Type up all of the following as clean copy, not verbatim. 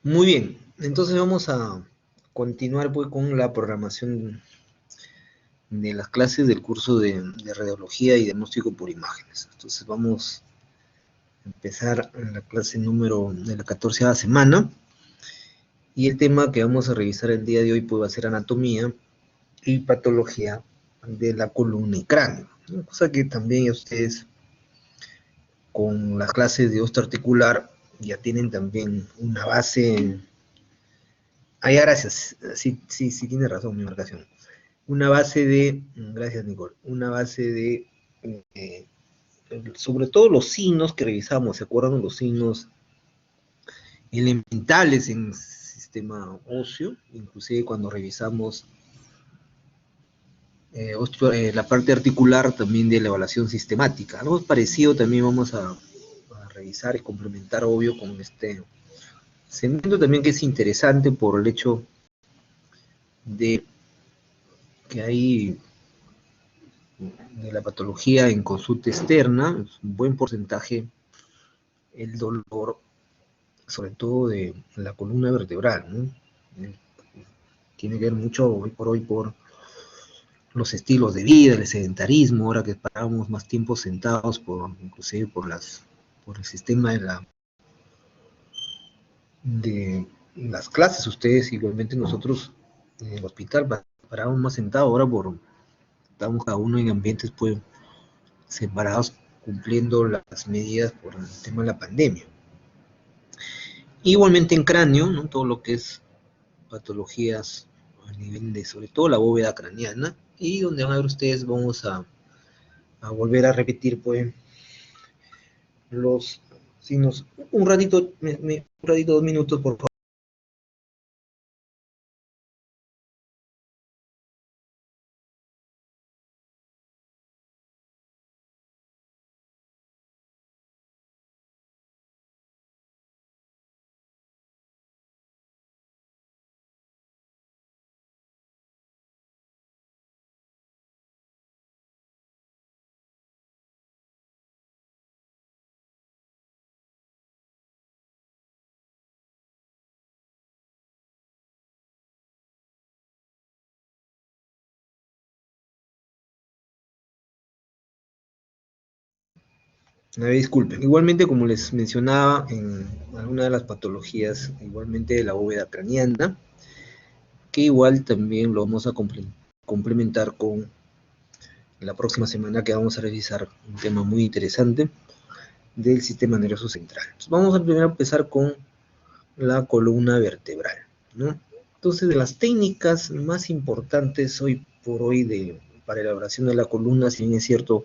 Muy bien, entonces vamos a continuar pues con la programación de las clases del curso de radiología y diagnóstico por imágenes. Entonces vamos a empezar en la clase número de la 14ª semana y el tema que vamos a revisar el día de hoy pues va a ser anatomía y patología de la columna y cráneo, ¿no? Cosa que también ustedes con las clases de osteoarticular ya tienen también una base. Ah, ya, gracias. Sí, tiene razón mi marcación. Una base de, gracias Nicole, una base de, eh, sobre todo los signos que revisamos, ¿se acuerdan los signos elementales en el sistema óseo? Inclusive cuando revisamos la parte articular también de la evaluación sistemática. Algo parecido también vamos a revisar y complementar, obvio, con este segmento también que es interesante por el hecho de que hay de la patología en consulta externa, es un buen porcentaje el dolor, sobre todo de la columna vertebral, ¿no? Tiene que ver mucho hoy por hoy por los estilos de vida, el sedentarismo, ahora que paramos más tiempo sentados, inclusive por el sistema de las clases. Ustedes igualmente nosotros en el hospital paramos más sentados, ahora estamos cada uno en ambientes pues separados cumpliendo las medidas por el tema de la pandemia. Igualmente en cráneo, ¿no? Todo lo que es patologías a nivel de, sobre todo la bóveda craneana, y donde van a ver ustedes, vamos a volver a repetir, pues, los signos. Un ratito, 2 minutos, por favor. Disculpen. Igualmente, como les mencionaba, en alguna de las patologías, igualmente de la bóveda craneana, que igual también lo vamos a complementar con la próxima semana, que vamos a revisar un tema muy interesante del sistema nervioso central. Entonces, vamos a primero empezar con la columna vertebral, ¿no? Entonces, de las técnicas más importantes hoy por hoy para la elaboración de la columna, si bien es cierto,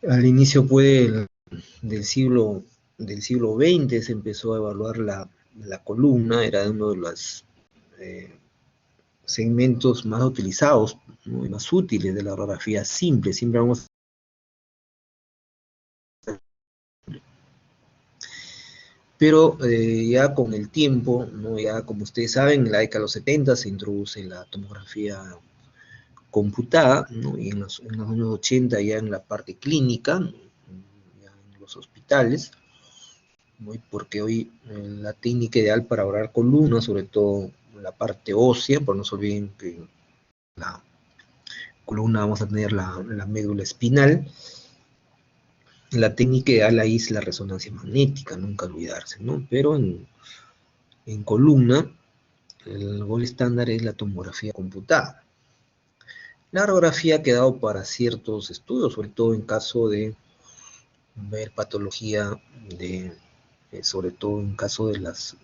al inicio del siglo XX se empezó a evaluar la columna, era uno de los eh, segmentos más utilizados, ¿no? Y más útiles de la radiografía simple. Siempre vamos. Pero ya con el tiempo, ¿no? Ya como ustedes saben, en la década de los 70 se introduce la tomografía computada, ¿no? Y en los años 80 ya en la parte clínica, ¿no? Ya en los hospitales, ¿no? Porque hoy la técnica ideal para orar columna, sobre todo la parte ósea, pero no se olviden que la columna vamos a tener la médula espinal. La técnica ideal ahí es la resonancia magnética, nunca olvidarse, ¿no? Pero en columna el gol estándar es la tomografía computada. La radiografía ha quedado para ciertos estudios, sobre todo en caso de ver patología sobre todo en caso de las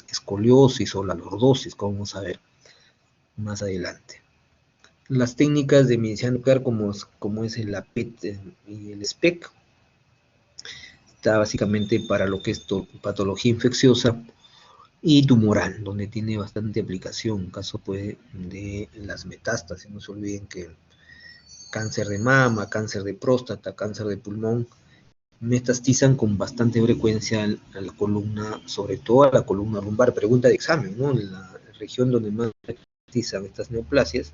escoliosis o la lordosis, como vamos a ver más adelante. Las técnicas de medicina nuclear, como es el APET y el SPEC, está básicamente para lo que es patología infecciosa y tumoral, donde tiene bastante aplicación, en caso pues, de las metástasis. No se olviden que cáncer de mama, cáncer de próstata, cáncer de pulmón, metastizan con bastante frecuencia a la columna, sobre todo a la columna lumbar. Pregunta de examen, ¿no? En la región donde más metastizan estas neoplasias,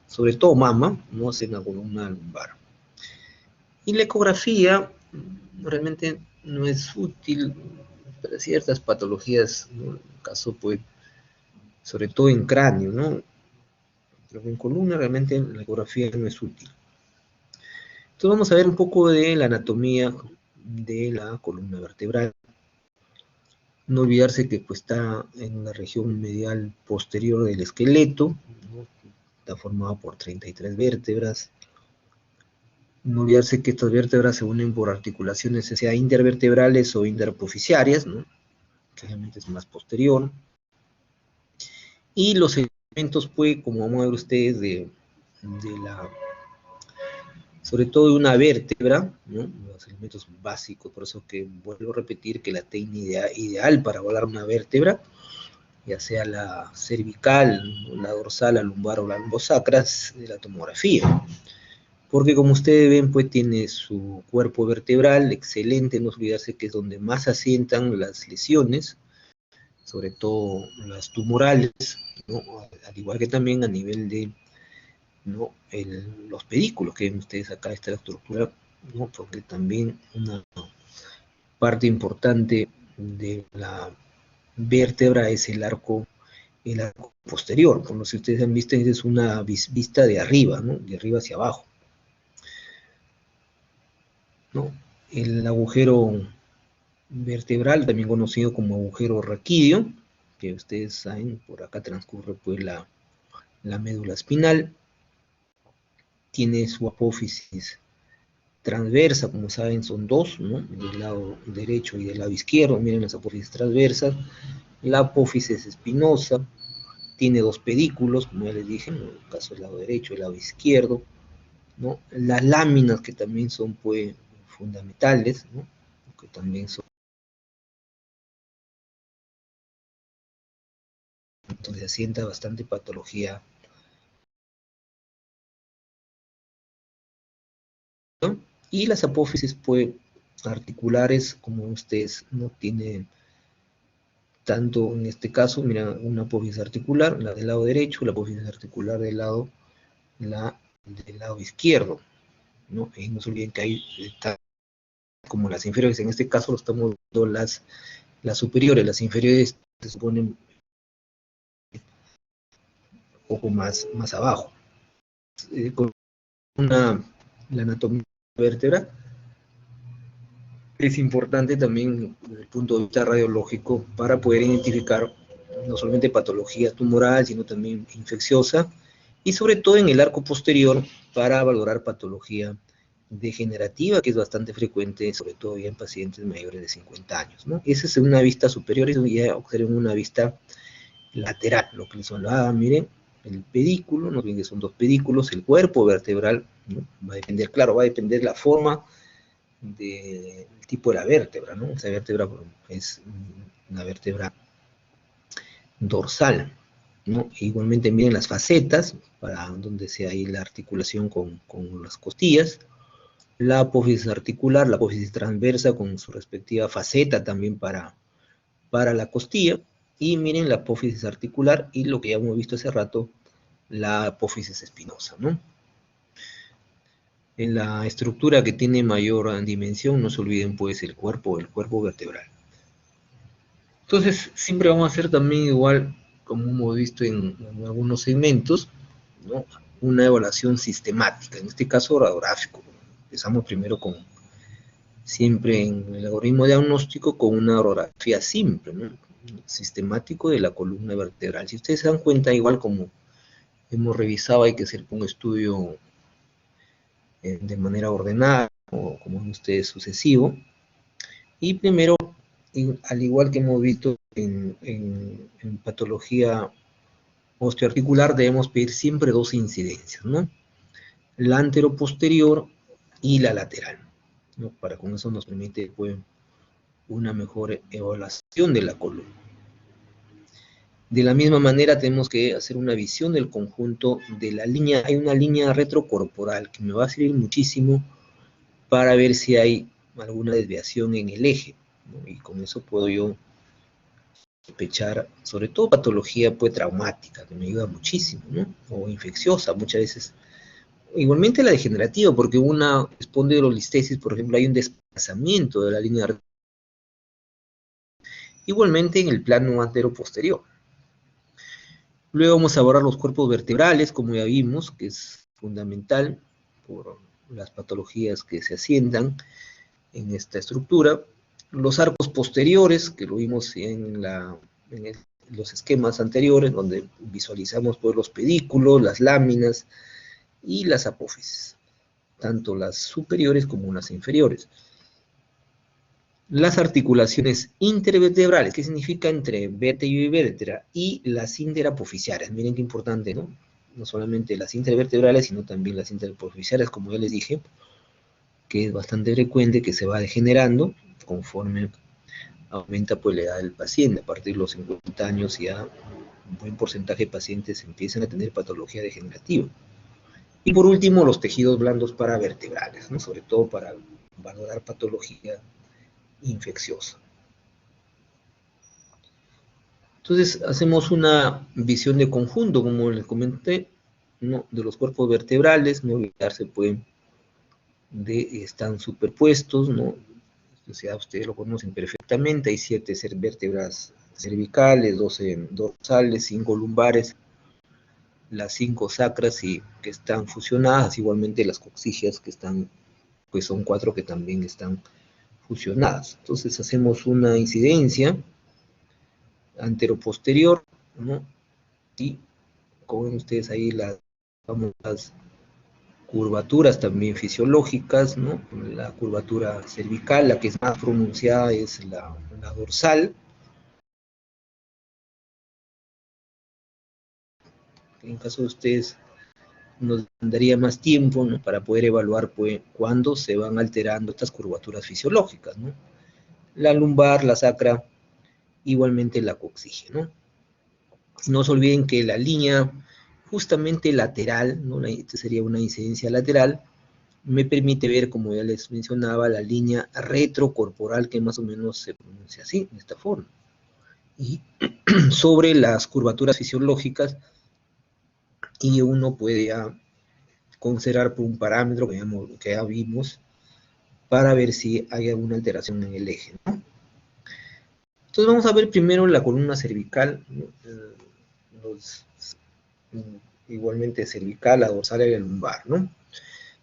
sobre todo mama, no es en la columna lumbar. Y la ecografía realmente no es útil ciertas patologías, ¿no? En el caso, pues, sobre todo en cráneo, ¿no? Pero en columna realmente la ecografía no es útil. Entonces vamos a ver un poco de la anatomía de la columna vertebral. No olvidarse que pues, está en la región medial posterior del esqueleto, ¿no? Está formado por 33 vértebras. No olvidarse que estas vértebras se unen por articulaciones, sea intervertebrales o interapofisiarias, ¿no? Que realmente es más posterior. Y los elementos, pues, como vamos a ver ustedes, sobre todo de una vértebra, ¿no? Los elementos básicos, por eso que vuelvo a repetir que la técnica ideal para volar una vértebra, ya sea la cervical, la dorsal, la lumbar o la lumbosacra, es de la tomografía. Porque como ustedes ven, pues tiene su cuerpo vertebral excelente, no olvidarse que es donde más asientan las lesiones, sobre todo las tumorales, ¿no? Al igual que también a nivel de, ¿no? Los pedículos que ven ustedes acá, está la estructura, ¿no? Porque también una parte importante de la vértebra es el arco posterior, como si ustedes han visto, es una vista de arriba, ¿no? De arriba hacia abajo, ¿no? El agujero vertebral, también conocido como agujero raquídeo, que ustedes saben, por acá transcurre pues la médula espinal, tiene su apófisis transversa, como saben son dos, ¿no? Del lado derecho y del lado izquierdo, miren las apófisis transversas, la apófisis espinosa, tiene dos pedículos, como ya les dije, en el caso del lado derecho y el lado izquierdo, ¿no? Las láminas que también son pues fundamentales, ¿no? Que también son, entonces asienta bastante patología, ¿no? Y las apófisis pues articulares, como ustedes no tienen tanto en este caso, mira, una apófisis articular, la del lado derecho, la apófisis articular del lado izquierdo, ¿no? Y no se olviden que ahí está como las inferiores, en este caso lo estamos viendo las superiores, las inferiores se suponen un poco más abajo. Con la anatomía de la vértebra es importante también desde el punto de vista radiológico para poder identificar no solamente patología tumoral, sino también infecciosa, y sobre todo en el arco posterior para valorar patología degenerativa, que es bastante frecuente, sobre todo ya en pacientes mayores de 50 años, ¿no? Esa es una vista superior, y ya observen una vista lateral, lo que les hablaba, miren, el pedículo, no olviden que son dos pedículos, el cuerpo vertebral, ¿no? Va a depender, claro, va a depender la forma del tipo de la vértebra, ¿no? Esa vértebra es una vértebra dorsal, ¿no? E igualmente miren las facetas, para donde sea ahí la articulación con las costillas, la apófisis articular, la apófisis transversa con su respectiva faceta también para la costilla, y miren la apófisis articular y lo que ya hemos visto hace rato, la apófisis espinosa, ¿no? En la estructura que tiene mayor dimensión, no se olviden pues el cuerpo vertebral. Entonces, siempre vamos a hacer también igual, como hemos visto en algunos segmentos, ¿no? Una evaluación sistemática, en este caso radiográfico. Empezamos primero con, siempre en el algoritmo diagnóstico, con una radiografía simple, ¿no? Sistemático de la columna vertebral. Si ustedes se dan cuenta, igual como hemos revisado, hay que hacer un estudio de manera ordenada, o como ustedes sucesivo, y primero, al igual que hemos visto en patología osteoarticular, debemos pedir siempre dos incidencias, ¿no? La anteroposterior y la lateral, ¿no? Para con eso nos permite pues, una mejor evaluación de la columna. De la misma manera tenemos que hacer una visión del conjunto de la línea, hay una línea retrocorporal que me va a servir muchísimo para ver si hay alguna desviación en el eje, ¿no? Y con eso puedo yo sospechar, sobre todo patología pues traumática, que me ayuda muchísimo, ¿no? O infecciosa, muchas veces. Igualmente la degenerativa, porque una espondilolistesis, por ejemplo, hay un desplazamiento de la línea, Igualmente en el plano antero-posterior. Luego vamos a abordar los cuerpos vertebrales, como ya vimos, que es fundamental por las patologías que se asientan en esta estructura. Los arcos posteriores, que lo vimos en los esquemas anteriores, donde visualizamos pues, los pedículos, las láminas y las apófisis, tanto las superiores como las inferiores. Las articulaciones intervertebrales, ¿qué significa entre vértebra y vértebra? Y las interapofisiarias, miren qué importante, ¿no? No solamente las intervertebrales, sino también las interapofisiarias, como ya les dije, que es bastante frecuente, que se va degenerando conforme aumenta pues, la edad del paciente. A partir de los 50 años ya un buen porcentaje de pacientes empiezan a tener patología degenerativa. Y por último, los tejidos blandos paravertebrales, ¿no? Sobre todo para valorar patología infecciosa. Entonces hacemos una visión de conjunto, como les comenté, ¿no? De los cuerpos vertebrales, no olvidarse pues de están superpuestos, ¿no? O sea, ustedes lo conocen perfectamente, hay 7 vértebras cervicales, 12 dorsales, 5 lumbares, las 5 sacras y que están fusionadas, igualmente las coxigias que están, pues son 4 que también están fusionadas. Entonces hacemos una incidencia antero-posterior, ¿no? Y como ven ustedes ahí las famosas curvaturas también fisiológicas, ¿no? La curvatura cervical, la que es más pronunciada es la dorsal. En caso de ustedes nos daría más tiempo, ¿no? Para poder evaluar pues, cuándo se van alterando estas curvaturas fisiológicas, ¿no? La lumbar, la sacra, igualmente la coxigia, ¿no? No se olviden que la línea justamente lateral, ¿no? Esta sería una incidencia lateral, me permite ver, como ya les mencionaba, la línea retrocorporal que más o menos se pronuncia así, de esta forma. Y sobre las curvaturas fisiológicas, y uno puede ya considerar por un parámetro que ya vimos, para ver si hay alguna alteración en el eje, ¿no? Entonces vamos a ver primero la columna cervical, ¿no? Los, igualmente cervical, la dorsal y la lumbar, ¿no?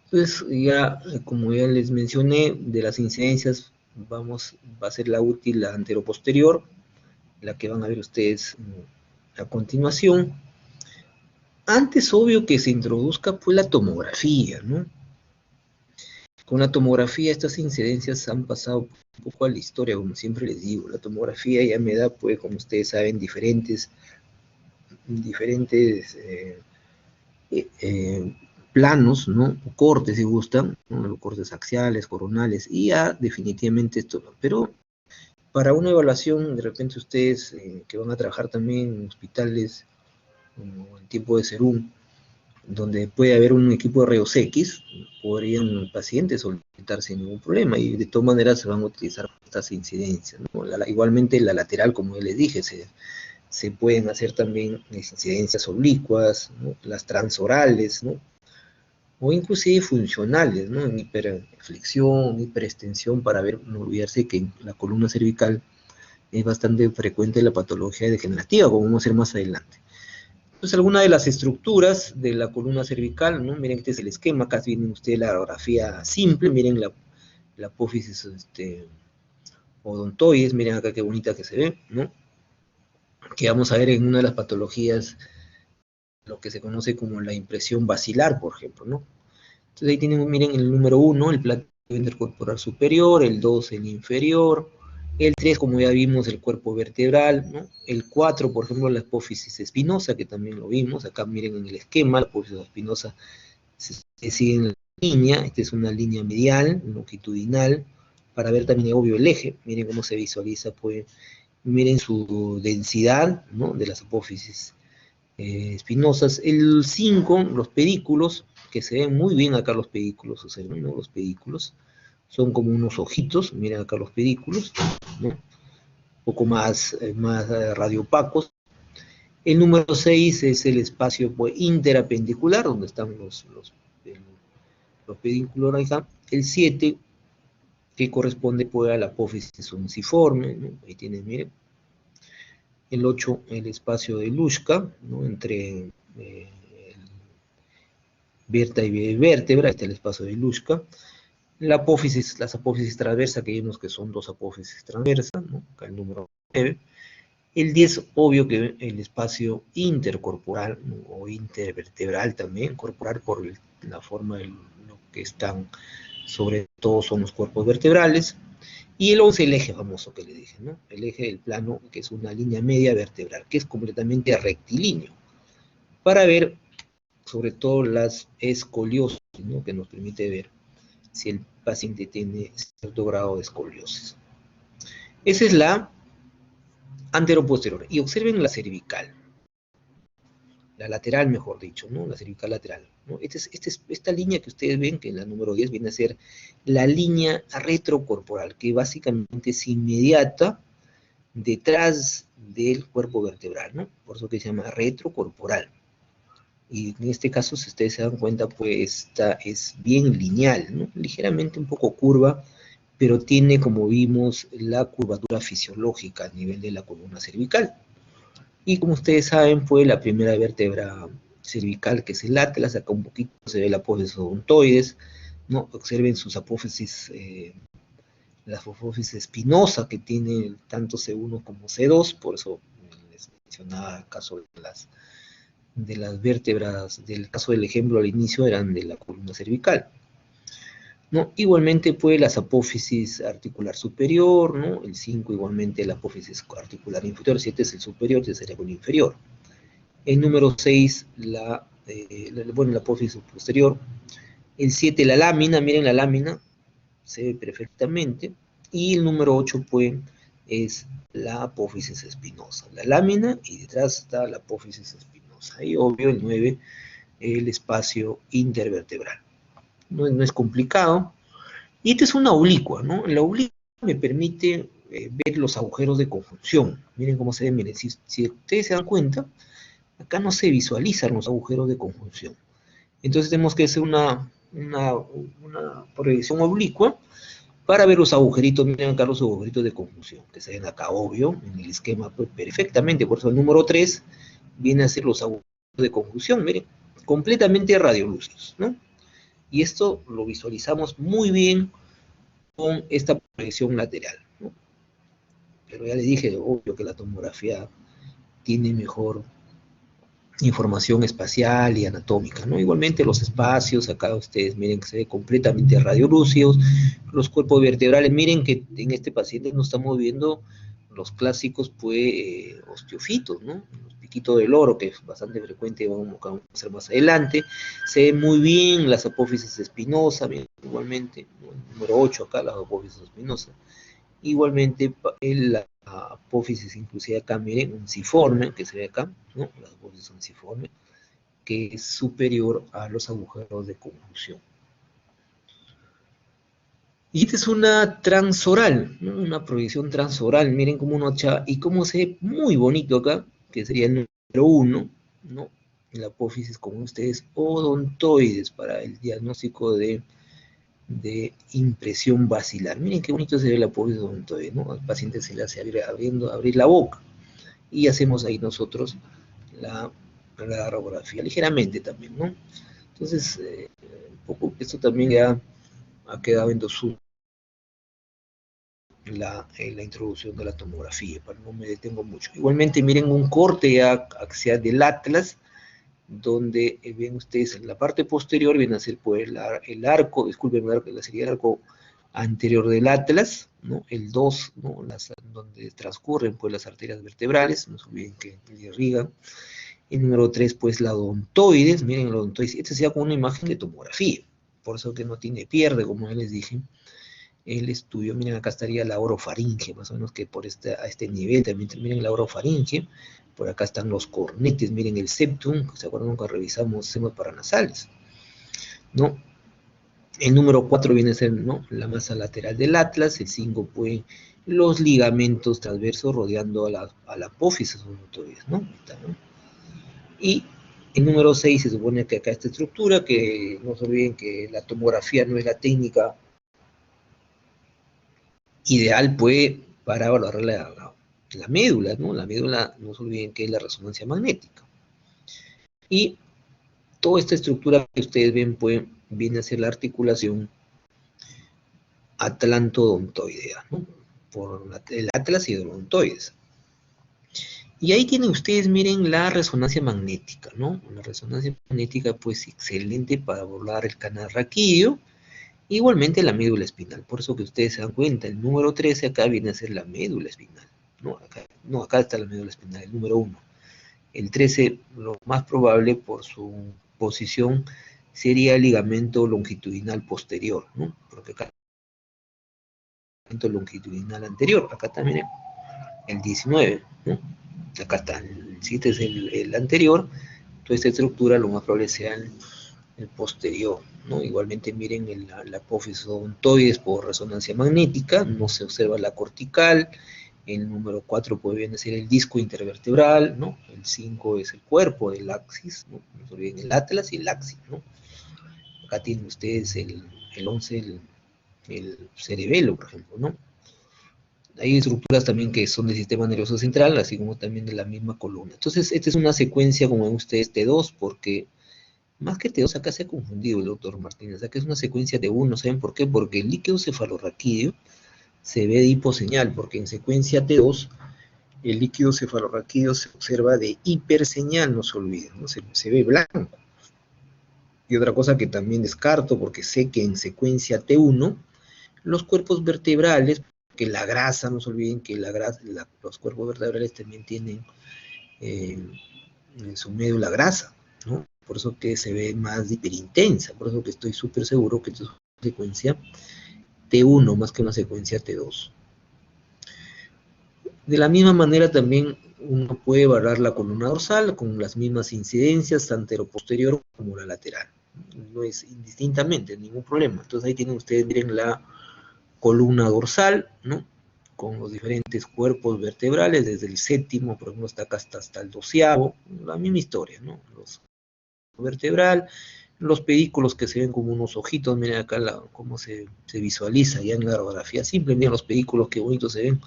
Entonces, ya, como ya les mencioné, de las incidencias va a ser la útil la anteroposterior, la que van a ver ustedes a continuación. Antes, obvio que se introduzca pues la tomografía, ¿no? Con la tomografía estas incidencias han pasado un poco a la historia, como siempre les digo. La tomografía ya me da, pues, como ustedes saben, diferentes planos, ¿no? O cortes, si gustan, ¿no? Los cortes axiales, coronales, y ya definitivamente esto, pero para una evaluación, de repente ustedes que van a trabajar también en hospitales, como en tiempo de Serum, donde puede haber un equipo de rayos X, podrían pacientes solicitar sin ningún problema, y de todas maneras se van a utilizar estas incidencias, ¿no? Igualmente la lateral, como ya les dije, se pueden hacer también incidencias oblicuas, ¿no? Las transorales, ¿no? O inclusive funcionales, ¿no? En hiperflexión, hiperextensión, para ver, no olvidarse que en la columna cervical es bastante frecuente la patología degenerativa, como vamos a ver más adelante. Entonces, algunas de las estructuras de la columna cervical, ¿no? Miren, este es el esquema, acá viene ustedes la radiografía simple, miren la apófisis odontoides, miren acá qué bonita que se ve, ¿no? Que vamos a ver en una de las patologías, lo que se conoce como la impresión basilar, por ejemplo, ¿no? Entonces ahí tienen, miren, el número 1, el plátano intercorporal superior, el 2, el inferior, el 3, como ya vimos, el cuerpo vertebral, ¿no? El 4, por ejemplo, la apófisis espinosa, que también lo vimos, acá miren en el esquema, la apófisis espinosa se sigue en la línea, esta es una línea medial, longitudinal, para ver también, obvio, el eje, miren cómo se visualiza, pues, miren su densidad, ¿no? De las apófisis espinosas. El 5, los pedículos, que se ven muy bien acá los pedículos, observen, ¿no? Los pedículos son como unos ojitos, miren acá los pedículos, ¿no? Un poco más radiopacos. El número 6 es el espacio pues, interapendicular, donde están los pedículos acá. El 7, que corresponde pues, a la apófisis unciforme, ¿no? Ahí tienen, miren, el 8 el espacio de Luschka, ¿no? Entre vértebra y vértebra, está el espacio de Luschka. La apófisis, las apófisis transversas, que vimos que son dos apófisis transversas, ¿no? Acá el número 9. El 10, obvio que el espacio intercorporal, ¿no? O intervertebral también, corporal por la forma de lo que están, sobre todo son los cuerpos vertebrales. Y el 11, el eje famoso que le dije, ¿no? El eje del plano, que es una línea media vertebral, que es completamente rectilíneo, para ver sobre todo las escoliosis, ¿no? Que nos permite ver si el paciente tiene cierto grado de escoliosis. Esa es la anteroposterior. Y observen la cervical, la lateral, mejor dicho, ¿no? La cervical lateral, ¿no? Esta línea que ustedes ven, que en la número 10 viene a ser la línea retrocorporal, que básicamente es inmediata detrás del cuerpo vertebral, ¿no? Por eso que se llama retrocorporal. Y en este caso, si ustedes se dan cuenta, pues esta es bien lineal, ¿no? Ligeramente un poco curva, pero tiene, como vimos, la curvatura fisiológica a nivel de la columna cervical. Y como ustedes saben, pues la primera vértebra cervical, que es el atlas, acá un poquito se ve la apófisis odontoides, ¿no? Observen sus apófisis, la apófisis espinosa que tiene tanto C1 como C2, por eso les mencionaba el caso de las vértebras, del caso del ejemplo al inicio, eran de la columna cervical, ¿no? Igualmente, pues, las apófisis articular superior, ¿no? El 5 igualmente la apófisis articular inferior, 7 es el superior, 3 sería con el inferior. El número 6, la apófisis posterior. El 7, la lámina, miren la lámina, se ve perfectamente. Y el número 8, pues, es la apófisis espinosa. La lámina y detrás está la apófisis espinosa. Y obvio, el 9, el espacio intervertebral. No es complicado. Y esta es una oblicua, ¿no? La oblicua me permite ver los agujeros de conjunción. Miren cómo se ven, miren, si ustedes se dan cuenta, acá no se visualizan los agujeros de conjunción. Entonces tenemos que hacer una proyección oblicua para ver los agujeritos. Miren acá los agujeritos de conjunción, que se ven acá, obvio, en el esquema pues, perfectamente. Por eso el número 3 viene a ser los agujeros de conjunción, miren, completamente radiolúcidos, ¿no? Y esto lo visualizamos muy bien con esta proyección lateral, ¿no? Pero ya les dije, obvio que la tomografía tiene mejor información espacial y anatómica, ¿no? Igualmente los espacios, acá ustedes miren que se ve completamente radiolúcidos, los cuerpos vertebrales, miren que en este paciente no estamos viendo los clásicos, pues, osteofitos, ¿no? Los piquitos del oro, que es bastante frecuente, vamos a hacer más adelante, se ve muy bien las apófisis espinosas, igualmente, ¿no? El número 8 acá, las apófisis espinosas, igualmente la apófisis, inclusive acá, miren, unciforme, que se ve acá, ¿no? La apófisis unciforme, que es superior a los agujeros de conjunción. Y esta es una transoral, ¿no? Una proyección transoral, miren cómo uno echa, y cómo se ve muy bonito acá, que sería el número 1, ¿no? La apófisis, como ustedes, odontoides, para el diagnóstico de impresión basilar. Miren qué bonito se ve la apófisis odontoide, ¿no? Al paciente se le hace abrir la boca. Y hacemos ahí nosotros la radiografía, ligeramente también, ¿no? Entonces, un poco esto también ya ha quedado en dosu la introducción de la tomografía, para no me detengo mucho. Igualmente, miren un corte ya axial del atlas, donde ven ustedes en la parte posterior viene a ser pues el arco, disculpen, sería el arco anterior del atlas, ¿no? El 2, ¿no? Donde transcurren pues las arterias vertebrales, no se olviden que irrigan. El número 3, pues la odontoides, miren la odontoides, esta sería como una imagen de tomografía, por eso que no tiene pierde, como ya les dije, el estudio. Miren, acá estaría la orofaringe, más o menos que a este nivel también, miren la orofaringe, por acá están los cornetes, miren el septum, ¿se acuerdan cuando revisamos senos paranasales? ¿No? El número 4 viene a ser, ¿no? La masa lateral del atlas, el 5 pues los ligamentos transversos rodeando a la apófisis odontoides, ¿no? Y el número 6 se supone que acá esta estructura, que no se olviden que la tomografía no es la técnica ideal pues para valorar la médula, ¿no? La médula, no se olviden que es la resonancia magnética. Y toda esta estructura que ustedes ven, pues, viene a ser la articulación atlantodontoidea, ¿no? Por el atlas y el odontoides. Y ahí tienen ustedes, miren, la resonancia magnética, ¿no? La resonancia magnética, pues, excelente para abordar el canal raquídeo, igualmente la médula espinal. Por eso que ustedes se dan cuenta, el número 13 acá viene a ser la médula espinal. No, acá está la médula espinal, el número 1. El 13, lo más probable por su posición, sería el ligamento longitudinal posterior, ¿no? Porque acá el ligamento longitudinal anterior, acá también el 19, ¿no? Acá está, si este es el anterior, toda esta estructura lo más probable sea el posterior, ¿no? Igualmente miren la apófisis odontoides por resonancia magnética, no se observa la cortical, el número 4 puede ser el disco intervertebral, ¿no? El 5 es el cuerpo del axis, ¿no? No se olviden el atlas y el axis, ¿no? Acá tienen ustedes el 11, el cerebelo, por ejemplo, ¿no? Hay estructuras también que son del sistema nervioso central, así como también de la misma columna. Entonces, esta es una secuencia, como ven ustedes, T2, porque más que T2, acá se ha confundido el doctor Martínez. Acá es una secuencia T1, ¿saben por qué? Porque el líquido cefalorraquídeo se ve de hiposeñal, porque en secuencia T2 el líquido cefalorraquídeo se observa de hiperseñal, no se olviden, ¿no? Se ve blanco. Y otra cosa que también descarto, porque sé que en secuencia T1, los cuerpos vertebrales, que la grasa, no se olviden que los cuerpos vertebrales también tienen en su médula grasa, ¿no? Por eso que se ve más hiperintensa, por eso que estoy súper seguro que esto es una secuencia T1 más que una secuencia T2. De la misma manera también uno puede evaluar la columna dorsal con las mismas incidencias, antero-posterior como la lateral. No es indistintamente, ningún problema. Entonces ahí tienen ustedes, miren la columna dorsal, ¿no? Con los diferentes cuerpos vertebrales, desde el séptimo, por ejemplo, hasta acá hasta el 12º, la misma historia, ¿no? Los vertebral, los pedículos que se ven como unos ojitos, miren acá cómo se visualiza ya en la radiografía simple, miren los pedículos, qué bonitos se ven,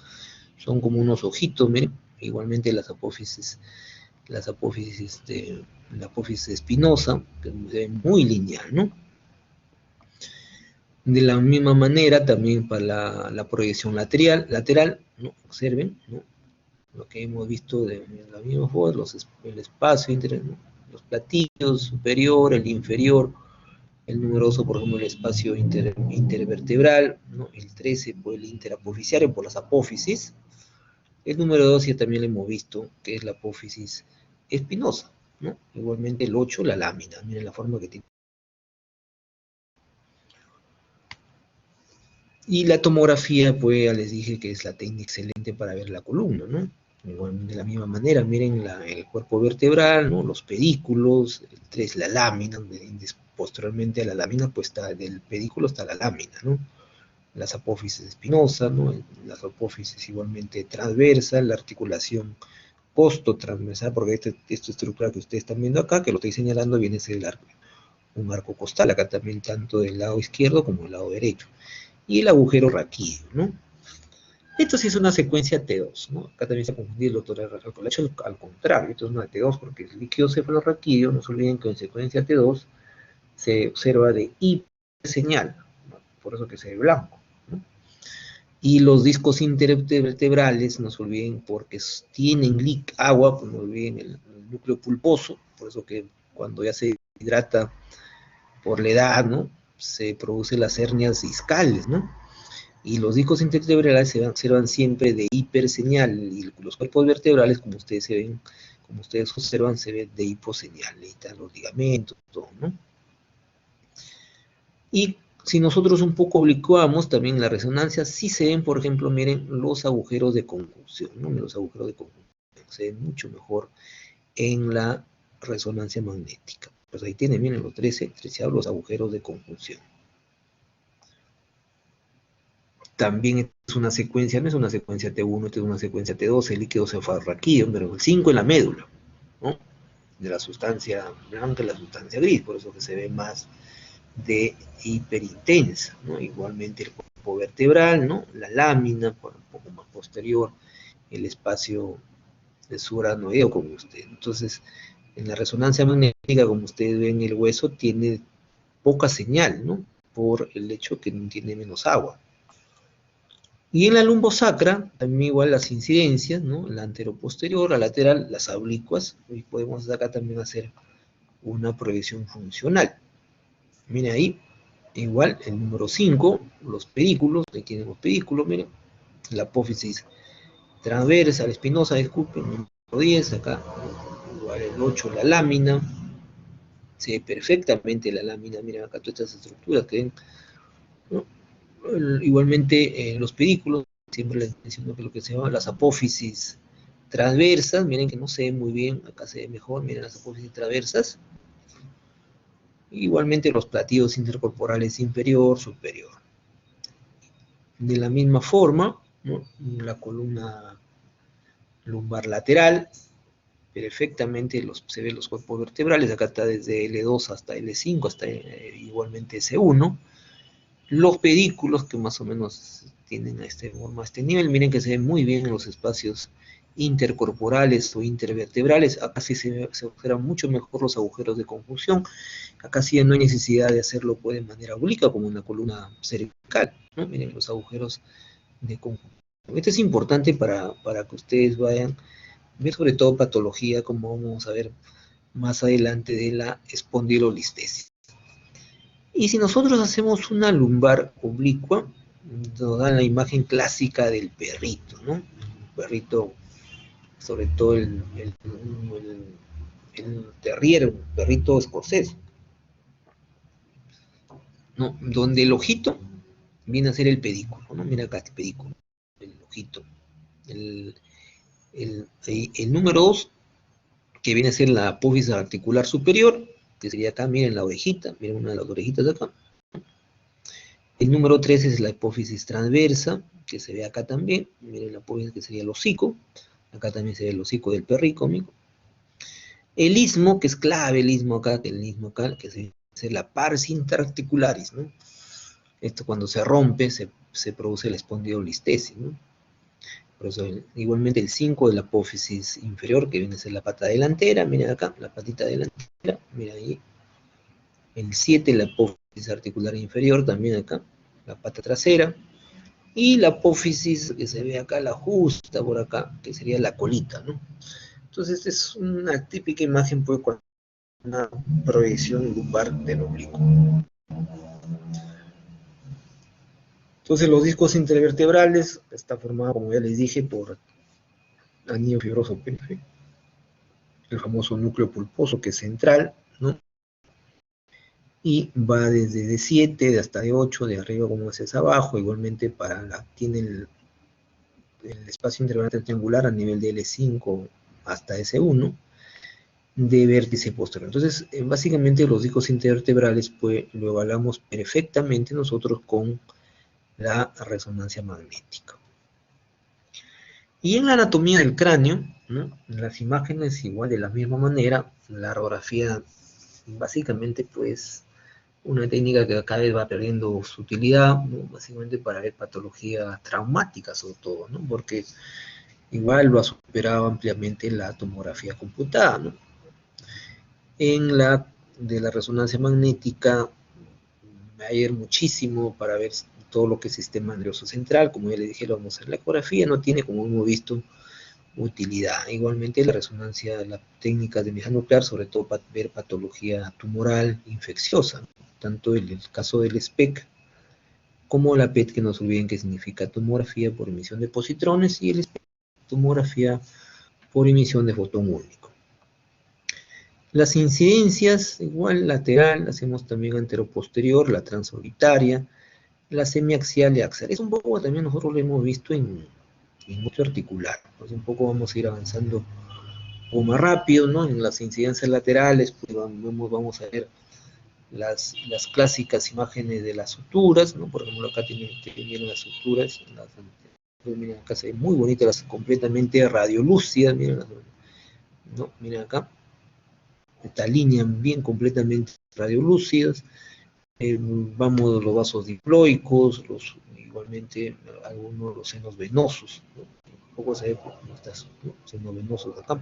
son como unos ojitos, miren, igualmente las apófisis, la apófisis espinosa, que se ve muy lineal, ¿no? De la misma manera, también para la proyección lateral, ¿no? Observen, ¿no? Lo que hemos visto de la misma forma, el espacio entre, ¿no? Los platillos superior, el inferior, el numeroso, por ejemplo, el espacio intervertebral, ¿no? El 13 por el interapofisiario, por las apófisis. El número 2 ya también lo hemos visto, que es la apófisis espinosa, ¿no? Igualmente el 8, la lámina. Miren la forma que tiene. Y la tomografía, pues ya les dije que es la técnica excelente para ver la columna, ¿no? Igual, de la misma manera, miren el cuerpo vertebral, ¿no? Los pedículos, el 3, la lámina, posteriormente a la lámina, pues está del pedículo hasta la lámina, ¿no? Las apófisis espinosas, ¿no? Las apófisis igualmente transversas, la articulación costo-transversal, porque esta estructura que ustedes están viendo acá, que lo estoy señalando, viene a ser un arco costal, acá también tanto del lado izquierdo como del lado derecho. Y el agujero raquídeo, ¿no? Esto sí es una secuencia T2, ¿no? Acá también se ha confundido el doctor Arcolacho, al contrario, esto es una T2 porque el líquido cefalorraquídeo, no se olviden que en secuencia T2 se observa de hiperseñal, ¿no? Por eso que se ve blanco, ¿no? Y los discos intervertebrales, no se olviden, porque tienen agua, pues no olviden el núcleo pulposo, por eso que cuando ya se hidrata por la edad, ¿no? Se producen las hernias discales, ¿no? Y los discos intervertebrales se observan siempre de hiperseñal, y los cuerpos vertebrales, como ustedes observan, se ven de hiposeñal, ahí están los ligamentos, todo, ¿no? Y si nosotros un poco oblicuamos también la resonancia, sí se ven, por ejemplo, miren, los agujeros de conjunción, ¿no? Los agujeros de conjunción se ven mucho mejor en la resonancia magnética. Pues ahí tienen, miren, los 13 los agujeros de conjunción. También es una secuencia, no es una secuencia T1, esta es una secuencia T2, el líquido cefalorraquídeo, pero el 5 en la médula, ¿no? De la sustancia blanca y la sustancia gris, por eso que se ve más de hiperintensa, ¿no? Igualmente el cuerpo vertebral, ¿no? La lámina, un poco más posterior, el espacio de suranoideo, como usted. Entonces, en la resonancia magnética, como ustedes ven, el hueso tiene poca señal, ¿no? Por el hecho que tiene menos agua. Y en la lumbosacra, también igual las incidencias, ¿no? La anteroposterior, la lateral, las oblicuas, y podemos acá también hacer una proyección funcional. Miren ahí, igual el número 5, los pedículos, aquí tenemos pedículos, miren, la apófisis transversa, la espinosa, disculpen, el número 10, acá, igual el 8, la lámina, se ve perfectamente la lámina, miren acá todas estas estructuras que ven, ¿no? Igualmente los pedículos, siempre les menciono que lo que se llama las apófisis transversas, miren que no se ve muy bien, acá se ve mejor, miren las apófisis transversas, igualmente los platillos intercorporales inferior, superior. De la misma forma, ¿no? La columna lumbar lateral, perfectamente se ven los cuerpos vertebrales, acá está desde L2 hasta L5, hasta igualmente S1, los pedículos que más o menos tienen este nivel, miren que se ven muy bien en los espacios intercorporales o intervertebrales, acá sí se observan mucho mejor los agujeros de conjunción, acá sí no hay necesidad de hacerlo pues, de manera oblicuo como en la columna cervical, ¿no? Miren los agujeros de conjunción. Esto es importante para que ustedes vayan a ver sobre todo patología, como vamos a ver más adelante, de la espondilolistesis. Y si nosotros hacemos una lumbar oblicua, nos dan la imagen clásica del perrito, ¿no? El perrito, sobre todo el terrier, un perrito escocés, ¿no? Donde el ojito viene a ser el pedículo, ¿no? Mira acá el pedículo, el ojito. El número 2, que viene a ser la apófisis articular superior, que sería acá, miren la orejita, miren una de las orejitas de acá. El número 3 es la hipófisis transversa, que se ve acá también. Miren la apófisis que sería el hocico. Acá también se ve el hocico del perrico, amigo. El istmo, que es clave el istmo acá, que se ve la pars interarticularis, ¿no? Esto cuando se rompe se produce la espondilolistesis, ¿no? Por eso igualmente el 5 de la apófisis inferior, que viene a ser la pata delantera, miren acá, la patita delantera, miren ahí. El 7, la apófisis articular inferior, también acá, la pata trasera. Y la apófisis que se ve acá, la justa por acá, que sería la colita, ¿no? Entonces, esta es una típica imagen, pues, con una proyección lumbar del oblicuo. Entonces, los discos intervertebrales está formado, como ya les dije, por anillo fibroso PNF, el famoso núcleo pulposo, que es central, ¿no? Y va desde D7 hasta D8, de arriba como es abajo, igualmente tiene el espacio intervertebral triangular a nivel de L5 hasta S1, de vértice posterior. Entonces, básicamente los discos intervertebrales pues, lo evaluamos perfectamente nosotros con la resonancia magnética. Y en la anatomía del cráneo, ¿no? Las imágenes igual de la misma manera, la radiografía básicamente pues una técnica que cada vez va perdiendo su utilidad, ¿no? Básicamente para ver patología traumática sobre todo, ¿no? Porque igual lo ha superado ampliamente la tomografía computada, ¿no? En la resonancia magnética va a ir muchísimo para ver todo lo que es sistema nervioso central, como ya le dije, lo vamos a hacer. La ecografía no tiene, como hemos visto, utilidad. Igualmente la resonancia, la técnica de imagen nuclear, sobre todo para ver patología tumoral infecciosa, tanto en el caso del SPEC como la PET, que no se olviden que significa tomografía por emisión de positrones, y el SPEC, tomografía por emisión de fotón único. Las incidencias, igual lateral, hacemos también anteroposterior, la transorbitaria, la semiaxial y axial. Es un poco también nosotros lo hemos visto en mucho articular. Pues un poco vamos a ir avanzando un poco más rápido, ¿no? En las incidencias laterales, pues vamos a ver las clásicas imágenes de las suturas, ¿no? Por ejemplo, acá tienen las suturas, miren acá se ven muy bonitas, completamente radiolúcidas, miren, ¿no? Miren acá, esta línea bien completamente radiolúcidas. Vamos los vasos diploicos, igualmente algunos de los senos venosos, ¿no? tampoco se ve por estas, ¿no? Signos venosos acá.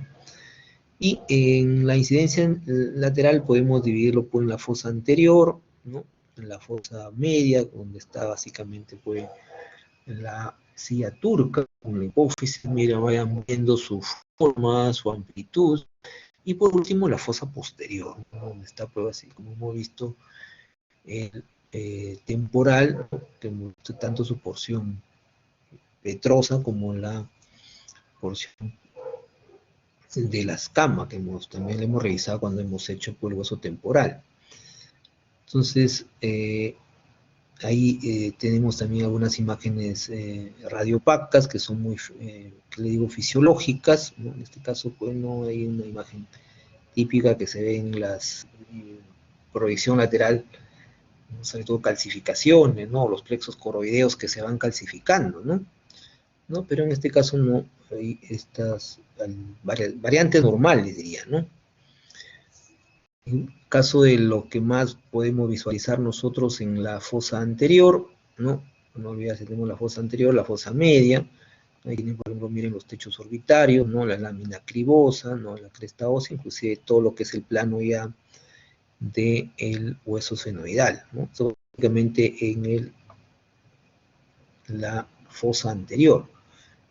Y en la incidencia lateral podemos dividirlo por la fosa anterior, ¿no? En la fosa media, donde está básicamente pues, la silla turca, con la hipófisis, mira, vayan viendo su forma, su amplitud, y por último la fosa posterior, ¿no? Donde está pues así como hemos visto el temporal, ¿no? Que muestra tanto su porción petrosa como la porción de la escama, que también le hemos revisado cuando hemos hecho pues, el hueso temporal. Entonces, ahí tenemos también algunas imágenes radiopacas que son muy, que le digo, fisiológicas, ¿no? En este caso, pues no hay una imagen típica que se ve en las proyección lateral, ¿no? Sobre todo calcificaciones, ¿no? Los plexos coroideos que se van calcificando, ¿no? ¿No? Pero en este caso no, hay estas variantes normales, diría, ¿no? En caso de lo que más podemos visualizar nosotros en la fosa anterior, ¿no? No olvidar si tenemos la fosa anterior, la fosa media. Ahí tienen, por ejemplo, miren los techos orbitarios, ¿no? La lámina cribosa, ¿no? La cresta ósea, inclusive todo lo que es el plano ya del hueso senoidal, ¿no? Esto básicamente en la fosa anterior.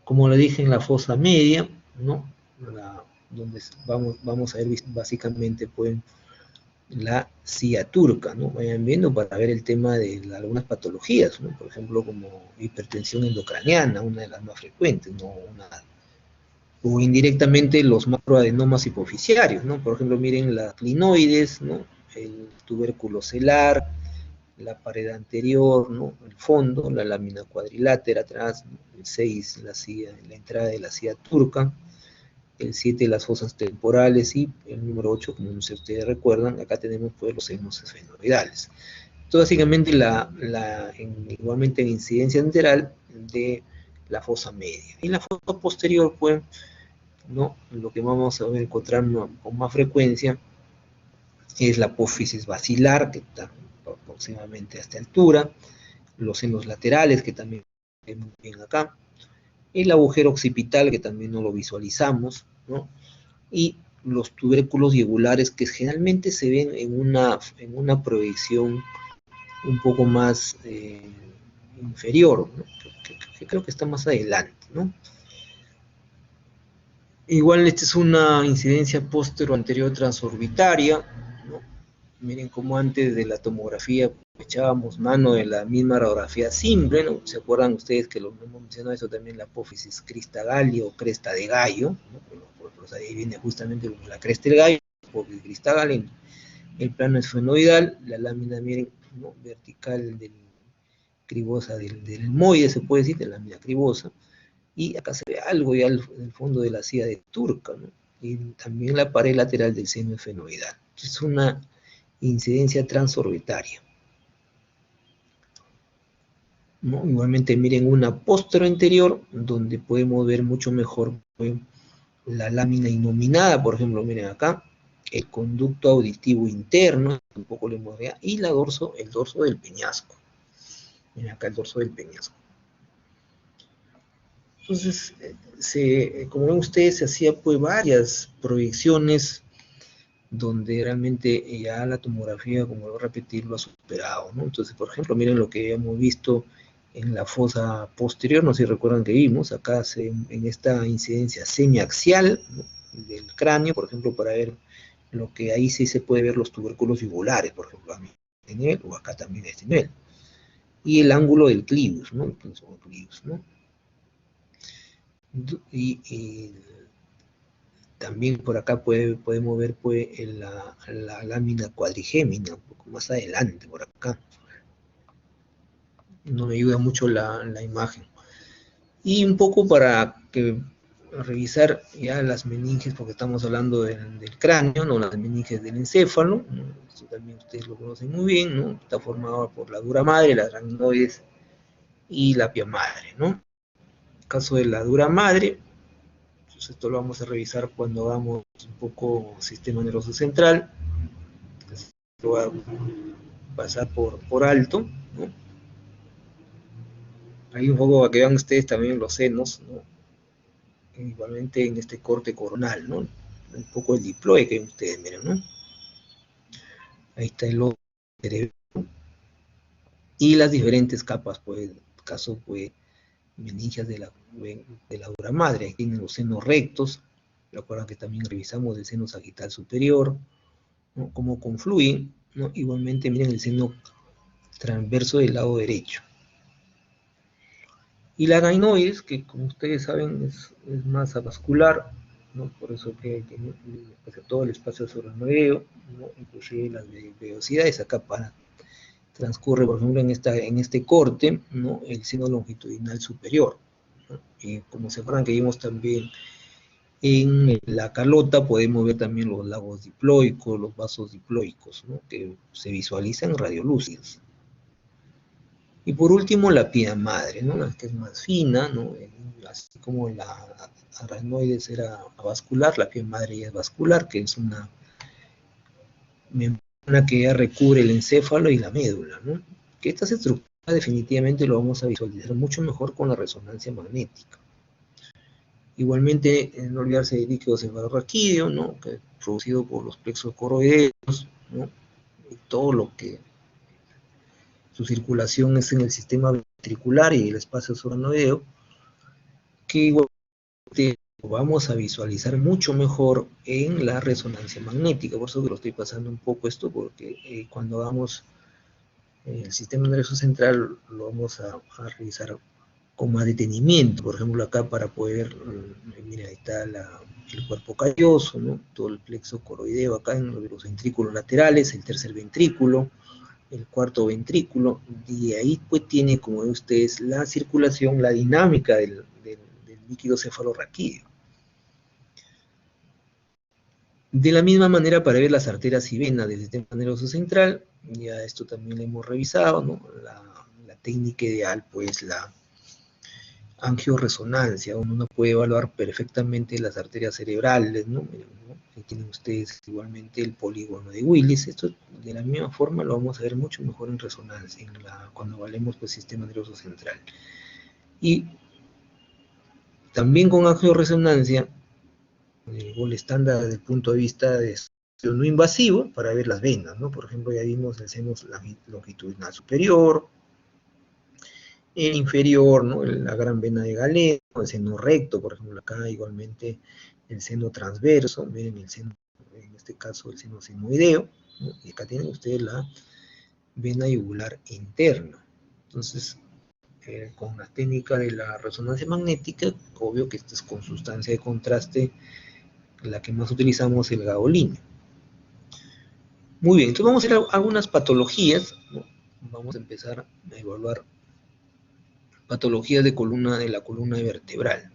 Como le dije, en la fosa media, ¿no? Donde vamos a ver básicamente, pues, la silla turca, ¿no? Vayan viendo para ver el tema de algunas patologías, ¿no? Por ejemplo, como hipertensión endocraniana, una de las más frecuentes, ¿no? O indirectamente los macroadenomas hipoficiarios, ¿no? Por ejemplo, miren las clinoides, ¿no? El tubérculo celar, la pared anterior, ¿no? El fondo, la lámina cuadrilátera atrás, ¿no? El 6, la entrada de la silla turca, el 7 las fosas temporales y el número 8, como no sé si ustedes recuerdan, acá tenemos pues los senos esfenoidales. Esto básicamente igualmente en incidencia lateral de la fosa media. Y en la fosa posterior, pues, ¿no? Lo que vamos a encontrar con más frecuencia es la apófisis basilar, que está aproximadamente a esta altura, los senos laterales, que también vemos bien acá, el agujero occipital, que también no lo visualizamos, ¿no? Y los tubérculos yugulares, que generalmente se ven en una proyección un poco más inferior, ¿no? que creo que está más adelante, ¿no? Igual esta es una incidencia postero-anterior transorbitaria, ¿no? Miren cómo antes de la tomografía echábamos mano de la misma radiografía simple, ¿no? ¿Se acuerdan ustedes que lo hemos mencionado eso también, la apófisis crista galli o cresta de gallo, ¿no? Pues ahí viene justamente la cresta del gallo, apófisis crista galli, el plano esfenoidal, la lámina, miren, ¿no? Vertical cribosa del elmoide, se puede decir, de la lámina cribosa, y acá se ve algo ya en el fondo de la silla de turca, ¿no? Y también la pared lateral del seno esfenoidal. Es una incidencia transorbitaria, ¿no? Igualmente miren una póstero anterior, donde podemos ver mucho mejor la lámina innominada, por ejemplo, miren acá, el conducto auditivo interno, un poco le hemos y el dorso del peñasco. Miren acá el dorso del peñasco. Entonces, como ven ustedes, se hacía pues varias proyecciones donde realmente ya la tomografía, como voy a repetir, lo ha superado, ¿no? Entonces, por ejemplo, miren lo que hemos visto en la fosa posterior, no sé si recuerdan que vimos, acá en esta incidencia semiaxial, ¿no? Del cráneo, por ejemplo, para ver lo que ahí sí se puede ver los tubérculos yugulares, por ejemplo, a este nivel, o acá también a este nivel. Y el ángulo del clivus, ¿no? Entonces, el clivus, ¿no? Y también por acá podemos ver pues, la lámina cuadrigémina, un poco más adelante, por acá. No me ayuda mucho la imagen. Y un poco para revisar ya las meninges, porque estamos hablando del cráneo, no las meninges del encéfalo. Esto también ustedes lo conocen muy bien, ¿no? Está formado por la dura madre, las aracnoides y la pia madre, ¿no? En el caso de la dura madre, pues esto lo vamos a revisar cuando hagamos un poco sistema nervioso central. Lo voy a pasar por alto, ¿no? Ahí un poco para que vean ustedes también los senos, ¿no? igualmente en este corte coronal, ¿no? Un poco el diploide que ustedes miren, ¿no? Ahí está el ojo cerebro y las diferentes capas, pues, en el caso, pues, meningias de la dura madre. Aquí tienen los senos rectos, recuerdan que también revisamos el seno sagital superior, ¿no? Cómo confluyen, ¿no? Igualmente miren el seno transverso del lado derecho. Y la gainoides, que como ustedes saben es masa vascular, ¿no? Por eso que tiene todo el espacio subaracnoideo, ¿no? Inclusive las velocidades acá para transcurre, por ejemplo, en este corte, ¿no? El seno longitudinal superior, ¿no? Y como se acuerdan que vimos también en la calota, podemos ver también los lagos diploicos, los vasos diploicos, ¿no? Que se visualizan radiolúcidos. Y por último, la piedra madre, ¿no? La que es más fina, ¿no? Así como la aracnoides era avascular, la piedra madre ya es vascular, que es una membrana que ya recubre el encéfalo y la médula, ¿no? Que estas estructuras definitivamente lo vamos a visualizar mucho mejor con la resonancia magnética. Igualmente, no olvidarse del líquido cefalorraquídeo, ¿no? Que es producido por los plexos coroideos, ¿no? Y todo lo que su circulación es en el sistema ventricular y el espacio subaracnoideo, que igualmente lo vamos a visualizar mucho mejor en la resonancia magnética. Por eso que lo estoy pasando un poco esto, porque cuando hagamos el sistema nervioso central lo vamos a revisar con más detenimiento. Por ejemplo, acá para poder, mira, ahí está el cuerpo calloso, ¿no? Todo el plexo coroideo acá en los ventrículos laterales, el tercer ventrículo, el cuarto ventrículo, y ahí pues tiene, como ven ustedes, la circulación, la dinámica del líquido cefalorraquídeo. De la misma manera, para ver las arterias y venas del sistema nervioso central, ya esto también lo hemos revisado, ¿no? La técnica ideal, pues la angioresonancia, donde uno puede evaluar perfectamente las arterias cerebrales, ¿no? Aquí tienen ustedes igualmente el polígono de Willis. Esto de la misma forma lo vamos a ver mucho mejor en resonancia, cuando evaluemos pues, el sistema nervioso central. Y también con angioresonancia, el estándar desde el punto de vista de no invasivo, para ver las venas, ¿no? Por ejemplo, ya vimos el seno longitudinal superior, el inferior, ¿no? La gran vena de Galeno, el seno recto, por ejemplo, acá igualmente el seno transverso, miren el seno, en este caso el seno senoideo, ¿no? Y acá tienen ustedes la vena yugular interna. Entonces, con la técnica de la resonancia magnética, obvio que esta es con sustancia de contraste, la que más utilizamos el gadolinio. Muy bien, entonces vamos a hacer algunas patologías, ¿no? Vamos a empezar a evaluar patologías de la columna vertebral.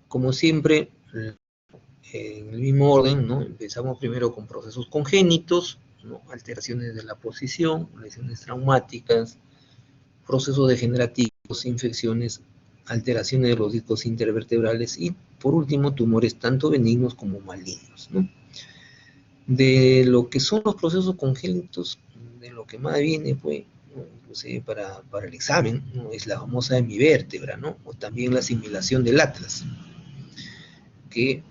Como siempre, en el mismo orden, ¿no? Empezamos primero con procesos congénitos, ¿no? Alteraciones de la posición, lesiones traumáticas, procesos degenerativos, infecciones, alteraciones de los discos intervertebrales y, por último, tumores tanto benignos como malignos, ¿no? De lo que son los procesos congénitos, de lo que más viene, pues, ¿no? Inclusive para el examen, ¿no? Es la famosa hemivértebra, ¿no? O también la asimilación del atlas, que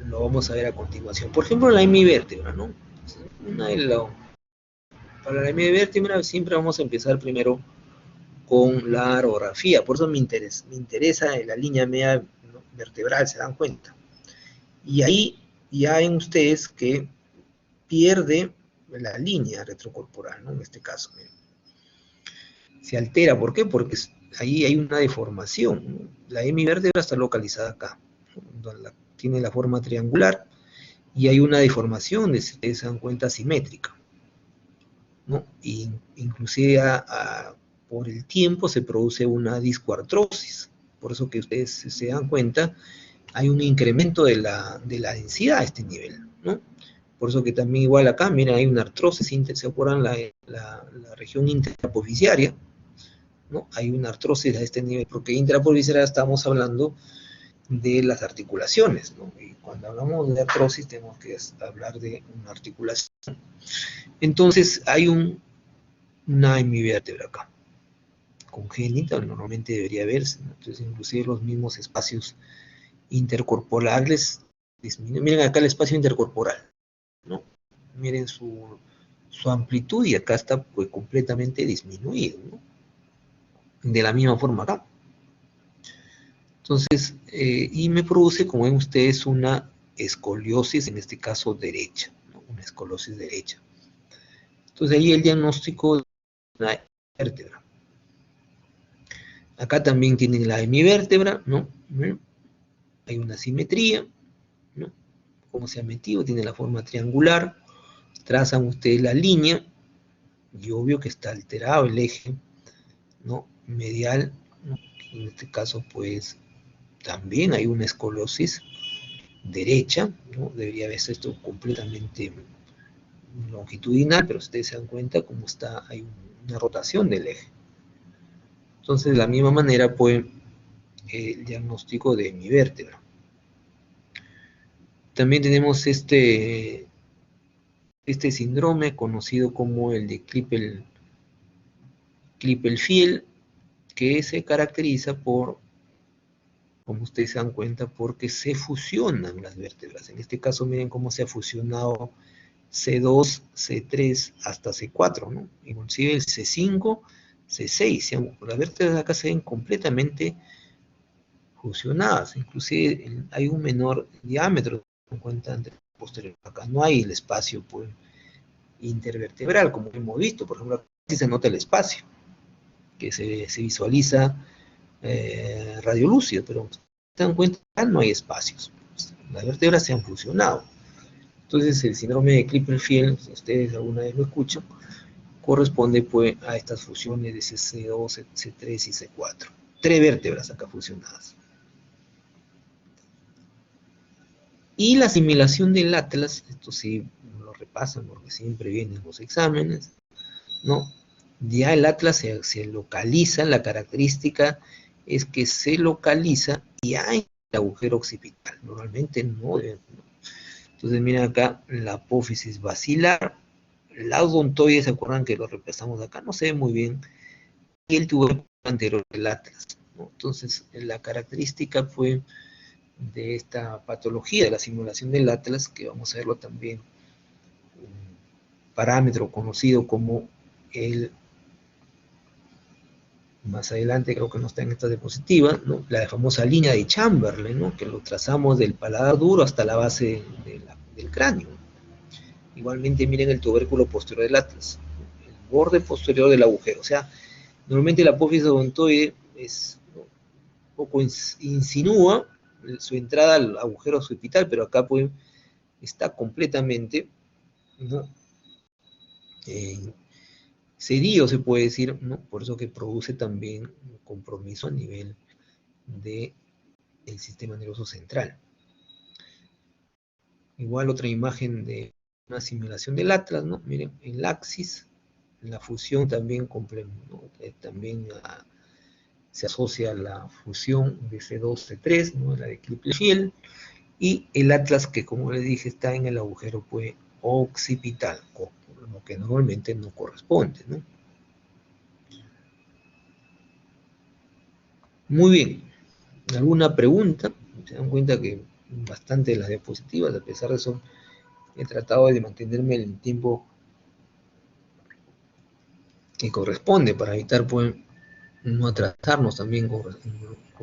lo vamos a ver a continuación. Por ejemplo, la hemivértebra, ¿no? Para la hemivértebra siempre vamos a empezar primero con la orografía, por eso me interesa la línea media, ¿no? Vertebral, se dan cuenta. Y ahí ya ven ustedes que pierde la línea retrocorporal, ¿no? En este caso, miren. Se altera, ¿por qué? Porque ahí hay una deformación, ¿no? La hemivértebra está localizada acá, ¿no? Tiene la forma triangular y hay una deformación, si ustedes se dan cuenta, simétrica, ¿no? Y inclusive por el tiempo se produce una discoartrosis, por eso que ustedes se dan cuenta, hay un incremento de la densidad a este nivel, ¿no? Por eso que también igual acá, miren, hay una artrosis, ¿se acuerdan? La región intraapofisiaria, ¿no? Hay una artrosis a este nivel, porque intraapofisiaria estamos hablando de las articulaciones, ¿no? Y cuando hablamos de artrosis tenemos que hablar de una articulación. Entonces hay una hemivértebra acá, congénita, normalmente debería verse, ¿no? Entonces inclusive los mismos espacios intercorporales disminuye. Miren acá el espacio intercorporal, ¿no? Miren su amplitud y acá está pues completamente disminuido, ¿no? De la misma forma acá. Entonces, y me produce, como ven ustedes, una escoliosis, en este caso derecha, ¿no? Una escoliosis derecha. Entonces ahí el diagnóstico de una vértebra. Acá también tienen la hemivértebra, ¿no? Hay una simetría, ¿no? Como se ha metido, tiene la forma triangular. Trazan ustedes la línea y obvio que está alterado el eje, ¿no? Medial, ¿no? En este caso, pues, también hay una escoliosis derecha, ¿no? Debería haber esto completamente longitudinal, pero ustedes se dan cuenta cómo está, hay una rotación del eje. Entonces, de la misma manera, pues, el diagnóstico de mi vértebra. También tenemos este síndrome conocido como el de Klippel-Feil, que se caracteriza por, como ustedes se dan cuenta, porque se fusionan las vértebras. En este caso, miren cómo se ha fusionado C2, C3 hasta C4, ¿no? Inclusive el C5, C6. Las vértebras acá se ven completamente fusionadas. Inclusive hay un menor diámetro en cuenta entre posterior. Acá no hay el espacio pues, intervertebral, como hemos visto. Por ejemplo, aquí se nota el espacio, que se visualiza radiolúcido, pero se dan cuenta que no hay espacios. Las vértebras se han fusionado. Entonces, el síndrome de Klippel-Feil, si ustedes alguna vez lo escuchan, corresponde pues a estas fusiones de C2, C3 y C4. 3 vértebras acá fusionadas. Y la asimilación del atlas, esto sí lo repasan porque siempre vienen los exámenes, ¿no? Ya el atlas se localiza, la característica es que se localiza ya en el agujero occipital, normalmente no. Entonces miren acá la apófisis basilar, la odontoide, ¿se acuerdan que lo repasamos acá? No se ve muy bien, y el tubérculo anterior del atlas, ¿no? Entonces la característica fue de esta patología de la simulación del atlas, que vamos a verlo también, un parámetro conocido como el, más adelante creo que no está en esta diapositiva, ¿no? La famosa línea de Chamberlain, ¿no? Que lo trazamos del paladar duro hasta la base del cráneo. Igualmente miren el tubérculo posterior del atlas, el borde posterior del agujero, o sea, normalmente la apófisis odontoide es, ¿no?, un poco insinúa su entrada al agujero occipital, pero acá pues está completamente, ¿no?, cedido, se puede decir, ¿no? Por eso que produce también un compromiso a nivel del sistema nervioso central. Igual otra imagen de una simulación del atlas, ¿no? Miren, el axis, la fusión también, ¿no? También se asocia a la fusión de C2, C3, ¿no? La de Klippel-Feil, y el atlas que, como les dije, está en el agujero pues, occipital, lo que normalmente no corresponde, ¿no? Muy bien, ¿alguna pregunta? Se dan cuenta que bastante de las diapositivas, a pesar de eso, he tratado de mantenerme el tiempo que corresponde para evitar pues, no atrasarnos también con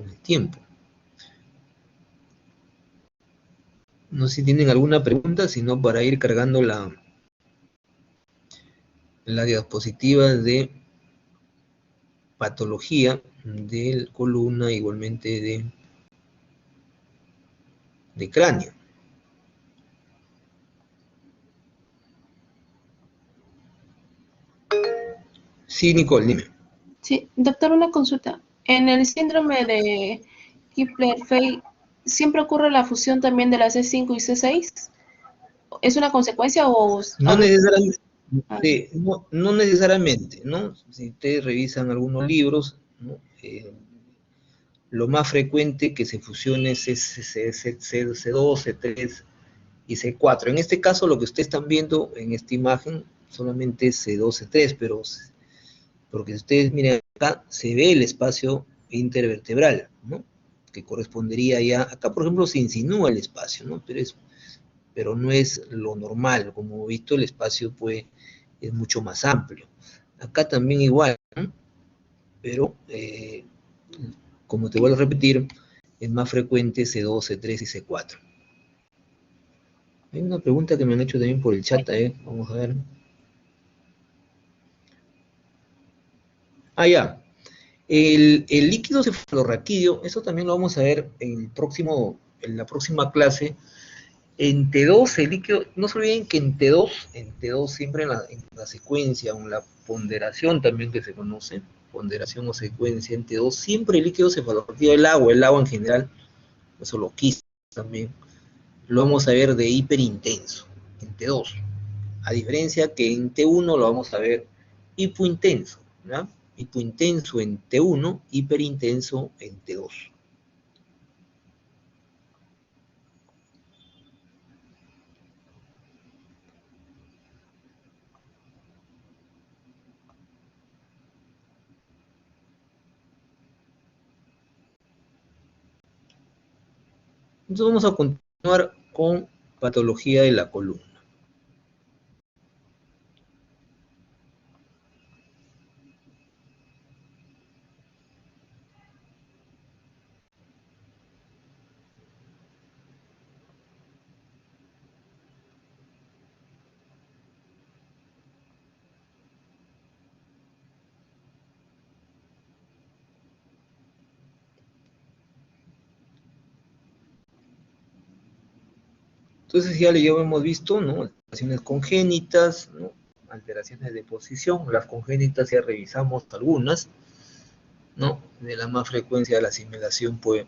el tiempo. No sé si tienen alguna pregunta, sino para ir cargando la diapositiva de patología de columna, igualmente de cráneo. Sí, Nicole, dime. Sí, doctor, una consulta. En el síndrome de Klippel-Feil, ¿siempre ocurre la fusión también de las C5 y C6? ¿Es una consecuencia o...? No necesariamente, Ah, no necesariamente, ¿no? Si ustedes revisan algunos libros, ¿no? Lo más frecuente que se fusione es C2, C3 y C4. En este caso, lo que ustedes están viendo en esta imagen solamente es C2, C3, pero porque si ustedes miren acá, se ve el espacio intervertebral, ¿no? que correspondería ya, acá por ejemplo se insinúa el espacio, ¿no? Pero no es lo normal, como he visto el espacio pues es mucho más amplio. Acá también igual, ¿no? Pero como te vuelvo a repetir, es más frecuente C2, C3 y C4. Hay una pregunta que me han hecho también por el chat, vamos a ver. Ah, ya. El líquido cefalorraquídeo, eso también lo vamos a ver en la próxima clase. En T2, el líquido, no se olviden que en T2 siempre en la secuencia o en la ponderación también que se conoce, ponderación o secuencia en T2, siempre el líquido cefalorraquídeo, el agua en general, eso lo quise también, lo vamos a ver de hiperintenso en T2. A diferencia que en T1 lo vamos a ver hipointenso, ¿no? Hipointenso en T1, hiperintenso en T2. Entonces vamos a continuar con patología de la columna. Entonces ya hemos visto, ¿no? Alteraciones congénitas, ¿no? Alteraciones de posición, las congénitas ya revisamos algunas, ¿no? De la más frecuencia de la asimilación pues,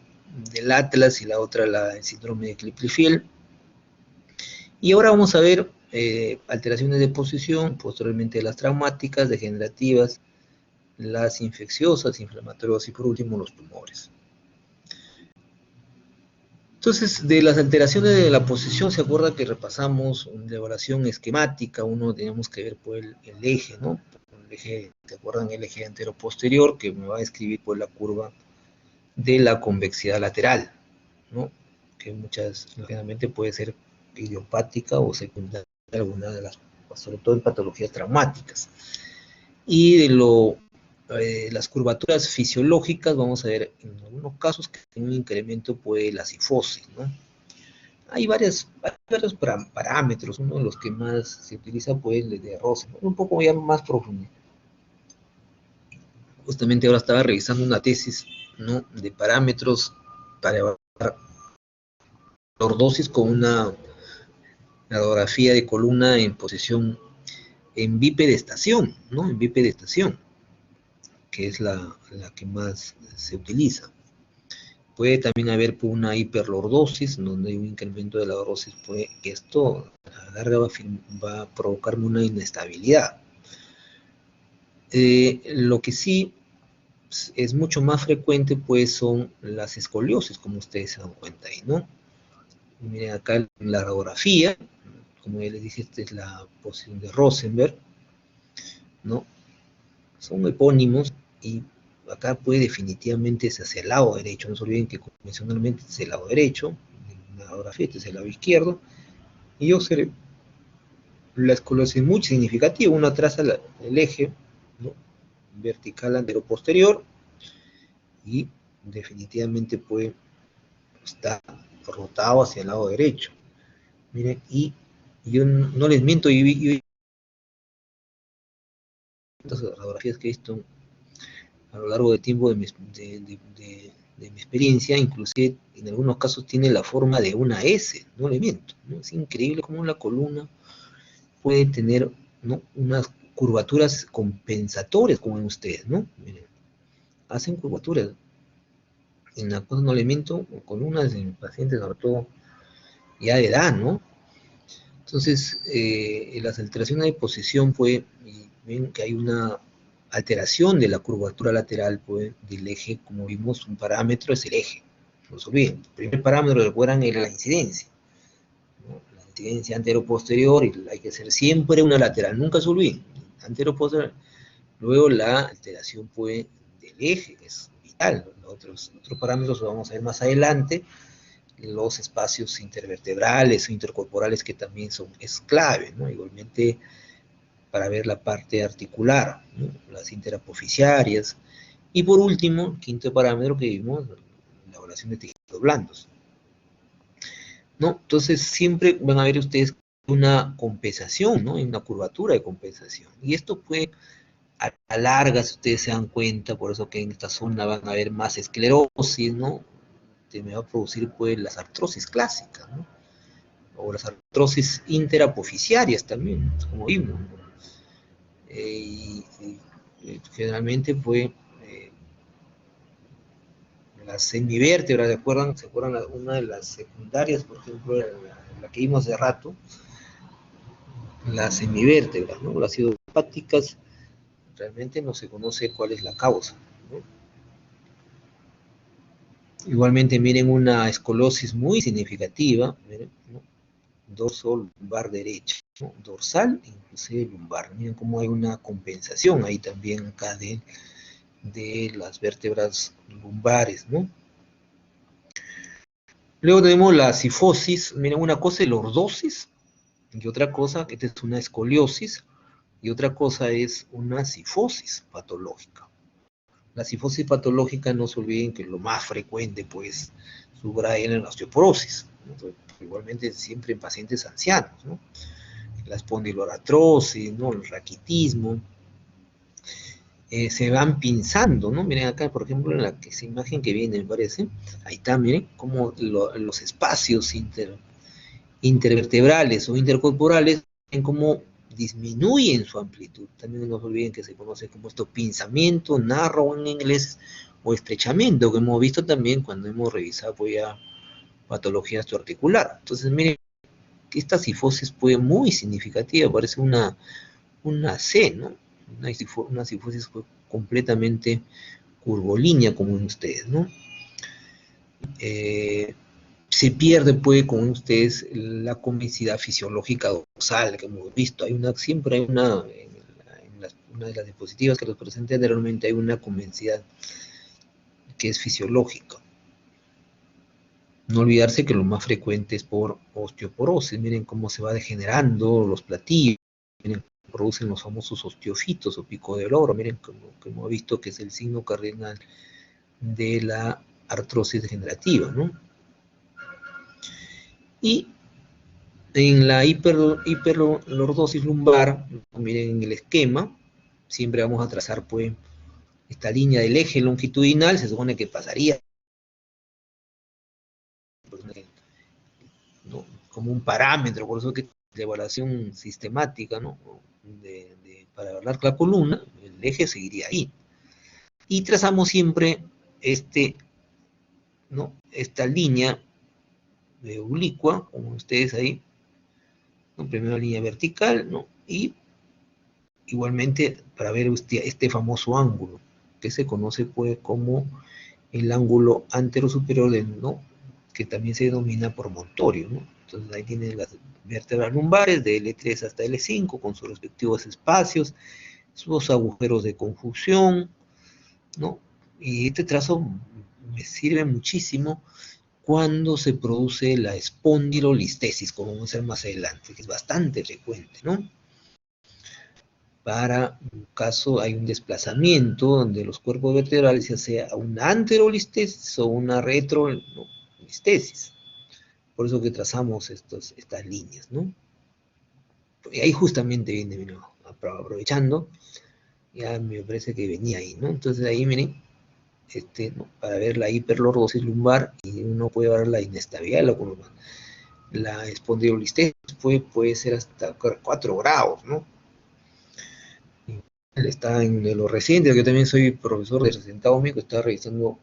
del Atlas y la otra el síndrome de Klippel-Feil. Y ahora vamos a ver alteraciones de posición, posteriormente las traumáticas, degenerativas, las infecciosas, inflamatorias y por último los tumores. Entonces, de las alteraciones de la posición, se acuerda que repasamos una elaboración esquemática, uno tenemos que ver pues, el eje, ¿no? El eje, ¿se acuerdan? El eje antero-posterior, que me va a describir pues, la curva de la convexidad lateral, ¿no? Que generalmente puede ser idiopática o secundaria, alguna de las, sobre todo en patologías traumáticas. Y de las curvaturas fisiológicas, vamos a ver en algunos casos que tiene un incremento puede la cifosis, ¿no? Hay varios parámetros, uno de los que más se utiliza pues el de Rosenberg, un poco ya más profundo. Justamente ahora estaba revisando una tesis, ¿no? De parámetros para evaluar lordosis con una radiografía de columna en posición en bipedestación, ¿no? En bipedestación, que es la que más se utiliza. Puede también haber una hiperlordosis, donde hay un incremento de la lordosis, pues esto a la larga va a provocarme una inestabilidad. Lo que sí es mucho más frecuente, pues son las escoliosis, como ustedes se dan cuenta ahí, ¿no? Miren acá en la radiografía, como ya les dije, esta es la posición de Rosenberg, ¿no? Son epónimos y acá puede definitivamente ser hacia el lado derecho, no se olviden que convencionalmente es el lado derecho, en la radiografía este es el lado izquierdo, y yo observé la escoliosis muy significativa, uno traza el eje, ¿no? Vertical antero-posterior, y definitivamente puede estar rotado hacia el lado derecho. Miren, y yo no les miento, yo las radiografías que he visto a lo largo del tiempo de mi experiencia, inclusive en algunos casos tiene la forma de una S, no le miento, ¿no? Es increíble cómo la columna puede tener, ¿no? Unas curvaturas compensatorias, como ven ustedes, ¿no? Miren, hacen curvaturas. En la cosa no le miento, columnas en pacientes, sobre todo ya de edad, ¿no? Entonces, las alteraciones de posición, pues, ven que hay una alteración de la curvatura lateral, pues, del eje, como vimos, un parámetro es el eje. No se olviden, el primer parámetro, recuerdan, era la incidencia, ¿no? La incidencia antero-posterior, y hay que hacer siempre una lateral, nunca se olviden, antero-posterior. Luego la alteración, pues, del eje, que es vital. Otros parámetros los vamos a ver más adelante, los espacios intervertebrales o intercorporales que también es clave, ¿no? Igualmente para ver la parte articular, ¿no? Las interapofisiarias. Y por último, quinto parámetro que vimos, la elaboración de tejidos blandos, ¿no? Entonces siempre van a ver ustedes una compensación, ¿no? Una curvatura de compensación. Y esto puede, a la larga, si ustedes se dan cuenta, por eso que en esta zona van a haber más esclerosis, ¿no? Se me va a producir pues las artrosis clásicas, ¿no? O las artrosis interapofisiarias también, como vimos, ¿no? Generalmente fue las semivértebras, ¿se acuerdan? Una de las secundarias, por ejemplo, la que vimos hace rato, las semivértebras, ¿no? Las idiopáticas, realmente no se conoce cuál es la causa, ¿no? Igualmente, miren una escolosis muy significativa, miren, ¿no? Dorso lumbar derecho, ¿no? Dorsal, inclusive lumbar. Miren cómo hay una compensación ahí también acá de las vértebras lumbares, ¿no? Luego tenemos la cifosis. Miren, una cosa es lordosis y otra cosa, esta es una escoliosis, y otra cosa es una cifosis patológica. La cifosis patológica, no se olviden que lo más frecuente, pues, subrayan en la osteoporosis, ¿no? Igualmente siempre en pacientes ancianos, ¿no? La espondiloartrosis, ¿no? El raquitismo, se van pinzando, ¿no? Miren acá, por ejemplo, en esa imagen que viene, me parece, ahí está, miren, cómo los espacios intervertebrales o intercorporales, ven cómo disminuyen su amplitud. También no se olviden que se conoce como esto pinzamiento, narrow en inglés, o estrechamiento, que hemos visto también cuando hemos revisado pues, ya patología osteoarticular. Entonces, miren, que esta cifosis fue muy significativa, parece una C, ¿no? Una cifosis fue completamente curvilínea, como ven ustedes, ¿no? Se pierde, pues, con ustedes la comicidad fisiológica dorsal que hemos visto. Siempre hay una de las diapositivas que los presenté anteriormente, hay una comicidad que es fisiológica. No olvidarse que lo más frecuente es por osteoporosis. Miren cómo se va degenerando los platillos. Miren, producen los famosos osteofitos o pico del oro. Miren como hemos visto que es el signo cardinal de la artrosis degenerativa, ¿no? Y en la hiperlordosis lumbar, miren en el esquema, siempre vamos a trazar pues esta línea del eje longitudinal, se supone que pasaría, ¿no? Como un parámetro, por eso que la evaluación sistemática, ¿no? Para evaluar la columna, el eje seguiría ahí. Y trazamos siempre ¿no? Esta línea de oblicua, como ustedes ahí, ¿no? Primero línea vertical, ¿no? Y igualmente para ver este famoso ángulo, que se conoce pues como el ángulo anterosuperior ¿no? Que también se denomina promontorio, ¿no? Entonces ahí tienen las vértebras lumbares de L3 hasta L5 con sus respectivos espacios, sus agujeros de conjunción, ¿no? Y este trazo me sirve muchísimo cuando se produce la espondilolistesis, como vamos a ver más adelante, que es bastante frecuente, ¿no? Para un caso hay un desplazamiento de los cuerpos vertebrales, ya sea una anterolistesis o una retrolistesis. Por eso que trazamos estas líneas, ¿no? Y ahí justamente viene, miren, aprovechando, ya me parece que venía ahí, ¿no? Entonces ahí, miren, ¿no? Para ver la hiperlordosis lumbar, y uno puede ver la inestabilidad de la columna. La espondilolistesis puede ser hasta 4 grados, ¿no? Está en lo reciente, yo también soy profesor de recientado médico, está revisando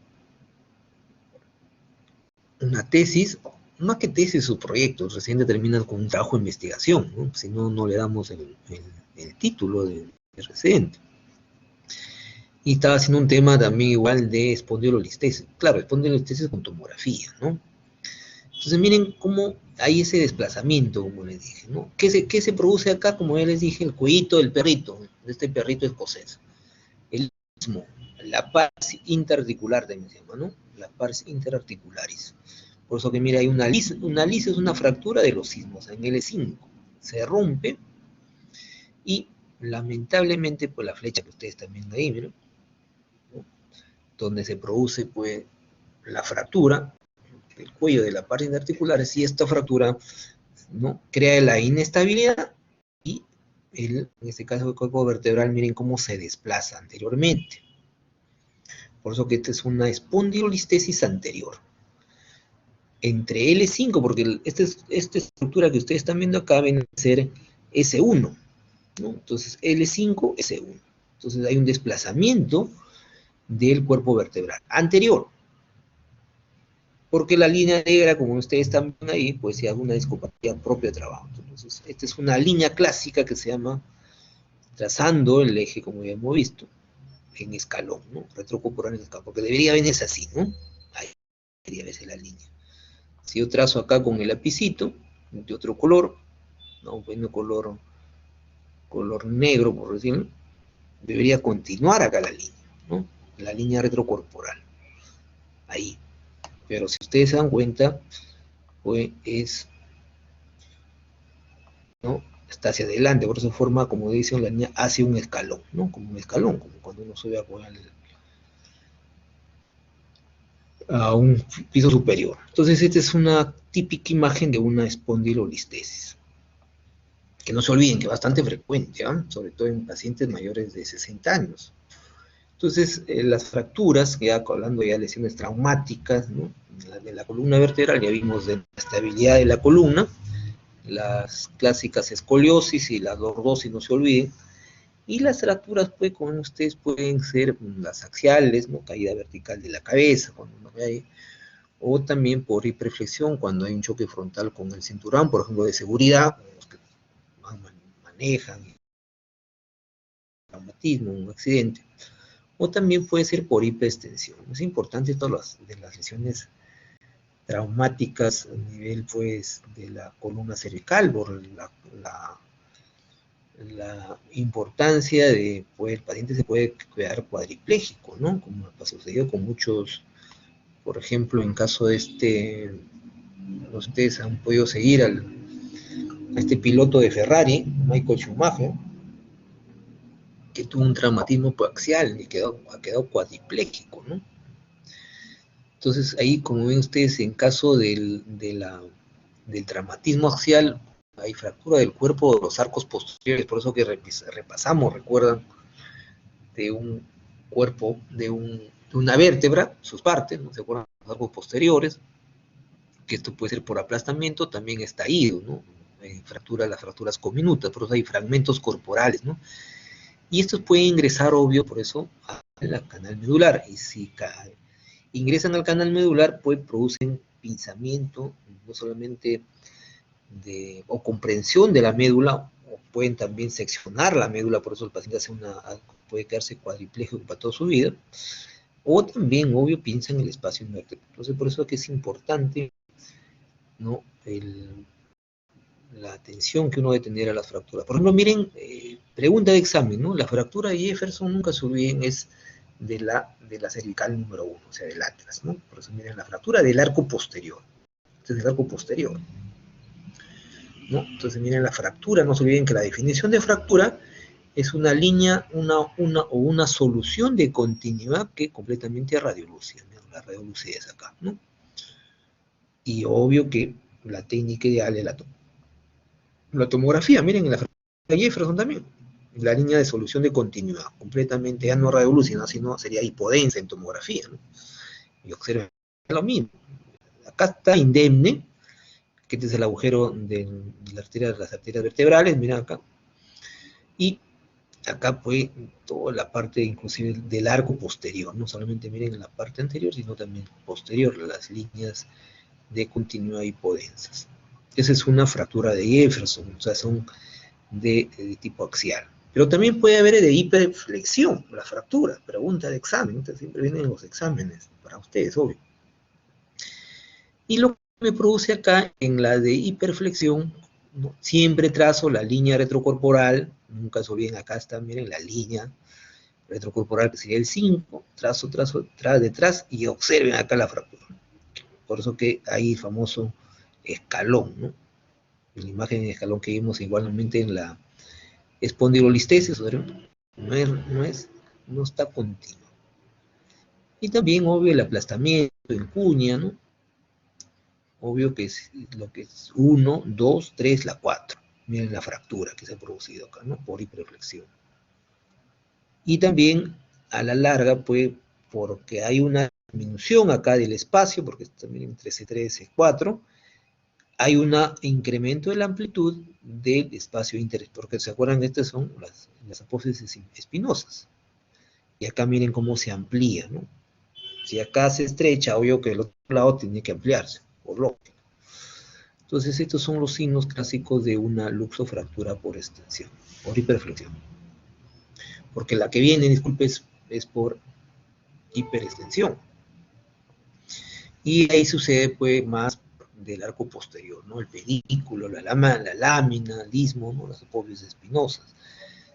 una tesis, más que tesis o proyectos, recién terminan con un trabajo de investigación, ¿no? Si no, no le damos el título de reciente. Y estaba haciendo un tema también igual de espondilolistesis. Claro, espondilolistesis con tomografía, ¿no? Entonces miren cómo hay ese desplazamiento, como les dije, ¿no? ¿Qué se produce acá? Como ya les dije, el cuellito del perrito, de este perrito escocés. El istmo. la pars interarticular también se llama, ¿no? La pars interarticularis. Por eso que mira, hay una lis es una fractura de los sismos en L5. Se rompe y lamentablemente, pues la flecha que ustedes están viendo ahí, miren, ¿no? Donde se produce pues la fractura, el cuello de la parte interarticular, y esta fractura, ¿no?, crea la inestabilidad y en este caso el cuerpo vertebral, miren cómo se desplaza anteriormente. Por eso que esta es una espondilolistesis anterior. Entre L5, porque esta estructura que ustedes están viendo acá viene a ser S1, ¿no? Entonces L5, S1. Entonces hay un desplazamiento del cuerpo vertebral anterior. Porque la línea negra, como ustedes están viendo ahí, pues se hace una discopatía propia de trabajo. Entonces, esta es una línea clásica que se llama trazando el eje, como ya hemos visto, en escalón, ¿no? Retrocorporal en escalón, porque debería venirse así, ¿no? Ahí debería verse la línea. Si yo trazo acá con el lapicito, de otro color, ¿no? Bueno, color negro, por decirlo, debería continuar acá la línea, ¿no? La línea retrocorporal. Ahí. Pero si ustedes se dan cuenta, pues es, ¿no?, está hacia adelante, por eso forma, como dice la línea, hacia un escalón, ¿no? Como un escalón, como cuando uno sube a un piso superior. Entonces, esta es una típica imagen de una espondilolistesis. Que no se olviden que es bastante frecuente, ¿eh? Sobre todo en pacientes mayores de 60 años. Entonces, las fracturas, ya hablando ya de lesiones traumáticas, ¿no?, de la columna vertebral, ya vimos de la estabilidad de la columna, las clásicas escoliosis y la lordosis, no se olviden, y las fracturas, pues, como ustedes pueden ser las axiales, ¿no?, caída vertical de la cabeza, cuando uno ve ahí, o también por hiperflexión, cuando hay un choque frontal con el cinturón, por ejemplo, de seguridad, los que manejan, traumatismo, un accidente, o también puede ser por hiperextensión. Es importante todas las lesiones traumáticas a nivel, pues, de la columna cervical, por la importancia de, pues, el paciente se puede quedar cuadripléjico, ¿no? Como ha sucedido con muchos, por ejemplo, en caso de ustedes han podido seguir a este piloto de Ferrari, Michael Schumacher, que tuvo un traumatismo axial y ha quedado cuadripléjico, ¿no? Entonces ahí, como ven ustedes, en caso del traumatismo axial, hay fractura del cuerpo de los arcos posteriores, por eso que repasamos, recuerdan, de un cuerpo, de una vértebra, sus partes, ¿no? ¿Se acuerdan? Los arcos posteriores, que esto puede ser por aplastamiento, también estallido, ¿no? Las fracturas cominutas, por eso hay fragmentos corporales, ¿no? Y estos pueden ingresar, obvio, por eso, al canal medular, y si ingresan al canal medular, pues producen pinzamiento, no solamente o comprensión de la médula, o pueden también seccionar la médula, por eso el paciente puede quedarse cuadripléjico para toda su vida, o también, obvio, pinza en el espacio invertebral. Entonces, por eso es que es importante, ¿no?, la atención que uno debe tener a las fracturas. Por ejemplo, miren, pregunta de examen, ¿no? La fractura de Jefferson, nunca se olviden, es de la cervical número 1, o sea, del atlas, ¿no? Por eso miren la fractura del arco posterior. Este es el arco posterior, ¿no? Entonces miren la fractura, no se olviden que la definición de fractura es una línea, una solución de continuidad que completamente radiolúcida. La radiolucidez acá, ¿no? Y obvio que la técnica ideal es la tomografía. Miren en la fractura de Jefferson también. La línea de solución de continuidad, completamente ya no radiolúcida, sino sería hipodensa en tomografía, ¿no? Y observen lo mismo. Acá está indemne, que este es el agujero de las arterias vertebrales, miren acá. Y acá pues toda la parte inclusive del arco posterior, no solamente miren en la parte anterior, sino también posterior, las líneas de continuidad hipodensas. Esa es una fractura de Jefferson, o sea, son de tipo axial. Pero también puede haber de hiperflexión, la fractura, pregunta de examen, entonces siempre vienen los exámenes para ustedes, obvio. Y lo que me produce acá en la de hiperflexión, ¿no?, siempre trazo la línea retrocorporal, nunca se olviden, acá está, miren, la línea retrocorporal, que sería el 5, trazo, detrás, y observen acá la fractura. Por eso que hay el famoso escalón, ¿no? La imagen de escalón que vimos igualmente en la espondilolistesis, no está continua. Y también, obvio, el aplastamiento en cuña, ¿no? Obvio que es lo que es 1, 2, 3, la 4. Miren la fractura que se ha producido acá, ¿no? Por hiperflexión. Y también, a la larga, pues, porque hay una disminución acá del espacio, porque también entre C3 y C4, hay un incremento de la amplitud del espacio inter, porque se acuerdan que estas son las apófisis espinosas. Y acá miren cómo se amplía, ¿no? Si acá se estrecha, obvio que el otro lado tiene que ampliarse, por lógica. Entonces, estos son los signos clásicos de una luxofractura por extensión, por hiperflexión. Porque la que viene, disculpe, es por hiperextensión. Y ahí sucede, pues, más del arco posterior, ¿no? El pedículo, la lámina, el istmo, ¿no? Las apófisis espinosas.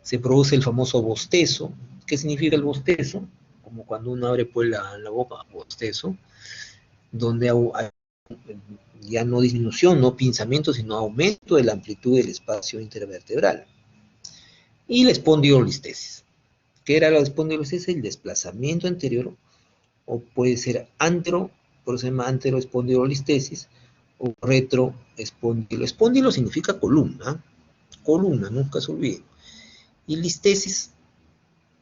Se produce el famoso bostezo. ¿Qué significa el bostezo? Como cuando uno abre, pues, la boca, bostezo, donde hay ya no disminución, no pinzamiento, sino aumento de la amplitud del espacio intervertebral. Y la espondilolistesis. ¿Qué era la espondilolistesis? El desplazamiento anterior, o puede ser antero, por eso se llama anteroespondilolistesis, o retroespondilo. Espondilo significa columna, nunca se olviden. Y listesis,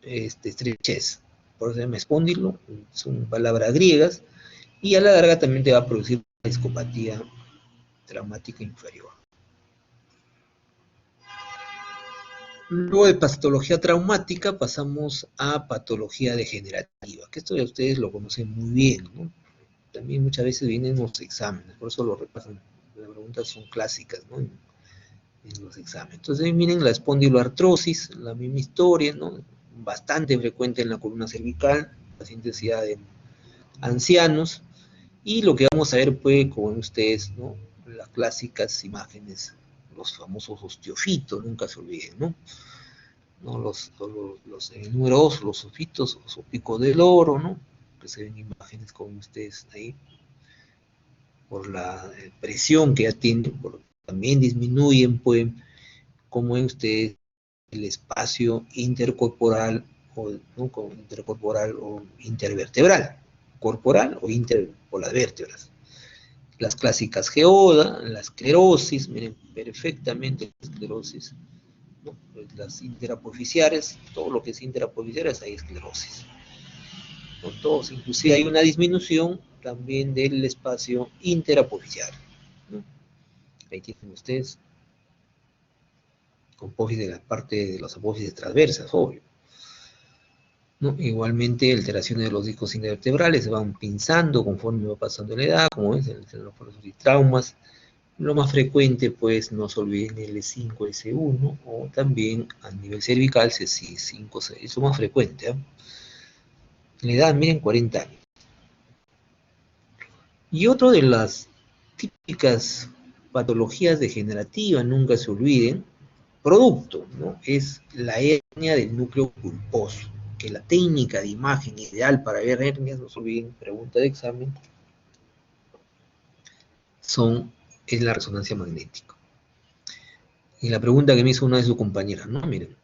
estrechez, por eso se llama espondilo, son palabras griegas, y a la larga también te va a producir una discopatía traumática inferior. Luego de patología traumática pasamos a patología degenerativa, que esto ya ustedes lo conocen muy bien, ¿no? También muchas veces vienen los exámenes, por eso lo repasan. Las preguntas son clásicas, ¿no? En los exámenes. Entonces, miren la espondiloartrosis, la misma historia, ¿no? Bastante frecuente en la columna cervical, pacientes ya de ancianos, y lo que vamos a ver, pues, con ustedes, ¿no? Las clásicas imágenes, los famosos osteofitos, nunca se olviden, ¿no? ¿No? Los número 2, los ofitos, o pico del oro, ¿no? Que se ven imágenes con ustedes ahí, por la presión que ya tienen, también disminuyen, pues, como ven ustedes, el espacio intercorporal, ¿no? Intercorporal o intervertebral, corporal o por las vértebras. Las clásicas geoda, la esclerosis, miren perfectamente la esclerosis, ¿no? Las interapofisiares, todo lo que es interapofisiares hay esclerosis. Con todos, inclusive hay una disminución también del espacio interapofisiar, ¿no? Ahí tienen ustedes apófisis de la parte de las apófisis transversas, obvio, ¿no? Igualmente, alteraciones de los discos intervertebrales se van pinzando conforme va pasando la edad, como ven, y traumas. Lo más frecuente, pues, no se olviden el E5, S1, o también a nivel cervical, C5, C, es lo más frecuente, ¿eh? La edad, miren, 40 años. Y otro de las típicas patologías degenerativas, nunca se olviden, producto, ¿no? Es la hernia del núcleo pulposo, que la técnica de imagen ideal para ver hernias, no se olviden, pregunta de examen, es la resonancia magnética. Y la pregunta que me hizo una de sus compañeras, ¿no? Miren,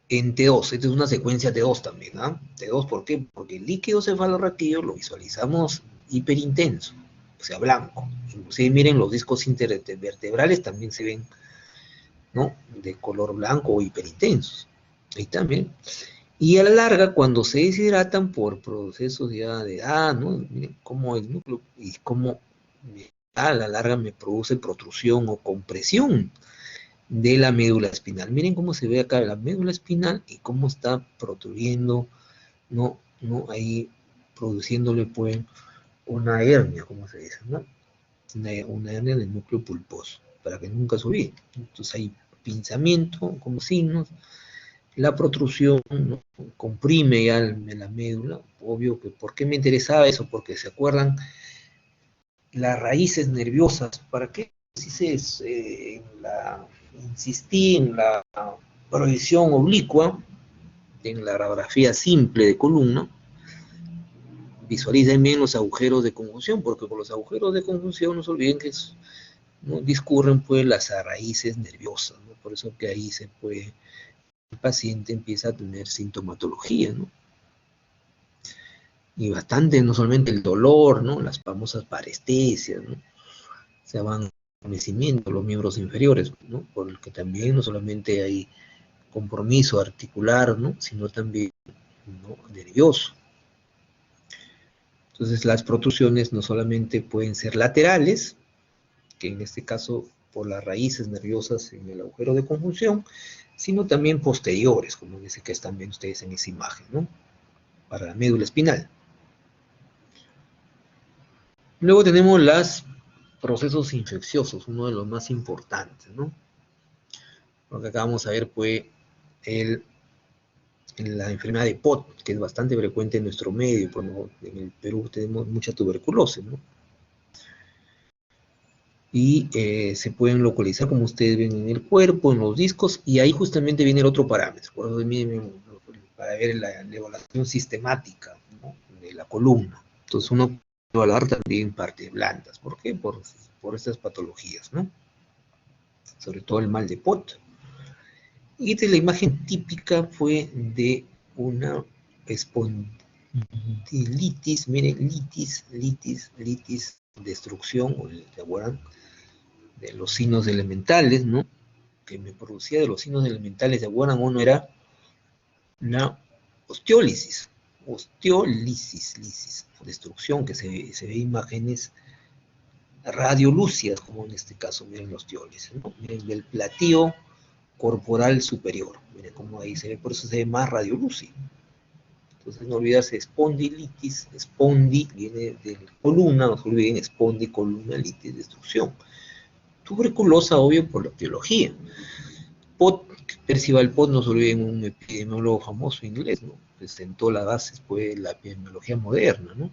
en T2, esta es una secuencia T2 también, ¿ah? T2, ¿por qué? Porque el líquido cefalorraquídeo lo visualizamos hiperintenso, o sea, blanco. Inclusive miren, los discos intervertebrales también se ven, ¿no? De color blanco o hiperintensos. Ahí también. Y a la larga, cuando se deshidratan por procesos ya de edad, ¿no? Miren cómo el núcleo y cómo a la larga me produce protrusión o compresión de la médula espinal. Miren cómo se ve acá la médula espinal y cómo está protruyendo, ¿no? Ahí produciéndole, pues, una hernia, como se dice, ¿no? Una hernia del núcleo pulposo, para que nunca se olvide. Entonces hay pinzamiento como signos, la protrusión, ¿no? Comprime ya la médula. Obvio que, ¿por qué me interesaba eso? Porque se acuerdan las raíces nerviosas, ¿para qué? Insistí en la proyección oblicua, en la radiografía simple de columna, visualicen bien los agujeros de conjunción, porque con los agujeros de conjunción no se olviden que ¿no? discurren pues las raíces nerviosas, ¿no? Por eso que ahí se puede, el paciente empieza a tener sintomatología, ¿no? Y bastante, no solamente el dolor, ¿no? Las famosas parestesias, ¿no? Se van adormecimiento los miembros inferiores, ¿no? Por el que también no solamente hay compromiso articular, ¿no? Sino también, ¿no? nervioso. Entonces las protrusiones no solamente pueden ser laterales, que en este caso por las raíces nerviosas en el agujero de conjunción, sino también posteriores, como dice que están viendo ustedes en esa imagen, ¿no? Para la médula espinal. Luego tenemos los procesos infecciosos, uno de los más importantes, ¿no? Lo que acá vamos a ver fue la enfermedad de POT, que es bastante frecuente en nuestro medio, porque en el Perú tenemos mucha tuberculosis, ¿no? Y se pueden localizar, como ustedes ven, en el cuerpo, en los discos, y ahí justamente viene el otro parámetro, por eso para ver la evaluación sistemática, ¿no? de la columna. Entonces uno puede evaluar también partes blandas. ¿Por qué? Por estas patologías, ¿no? Sobre todo el mal de POT. Y esta es la imagen típica, fue de una espondilitis, miren, litis, destrucción, ¿se acuerdan? De los signos elementales, ¿no? Que me producía de los signos elementales, ¿se acuerdan? Uno era la osteólisis, destrucción, que se ve imágenes radiolúcidas, como en este caso, miren la osteólisis, ¿no? Miren el platillo corporal superior, miren cómo ahí se ve, por eso se ve más radiolúcido. Entonces no olvidarse, espondilitis, spondi viene de columna, no se olviden, spondi, columna, litis, destrucción. Tuberculosa, obvio, por la etiología. POT, Percival POT, no se olviden, un epidemiólogo famoso inglés, ¿no? Que sentó las bases pues, de la epidemiología moderna, ¿no?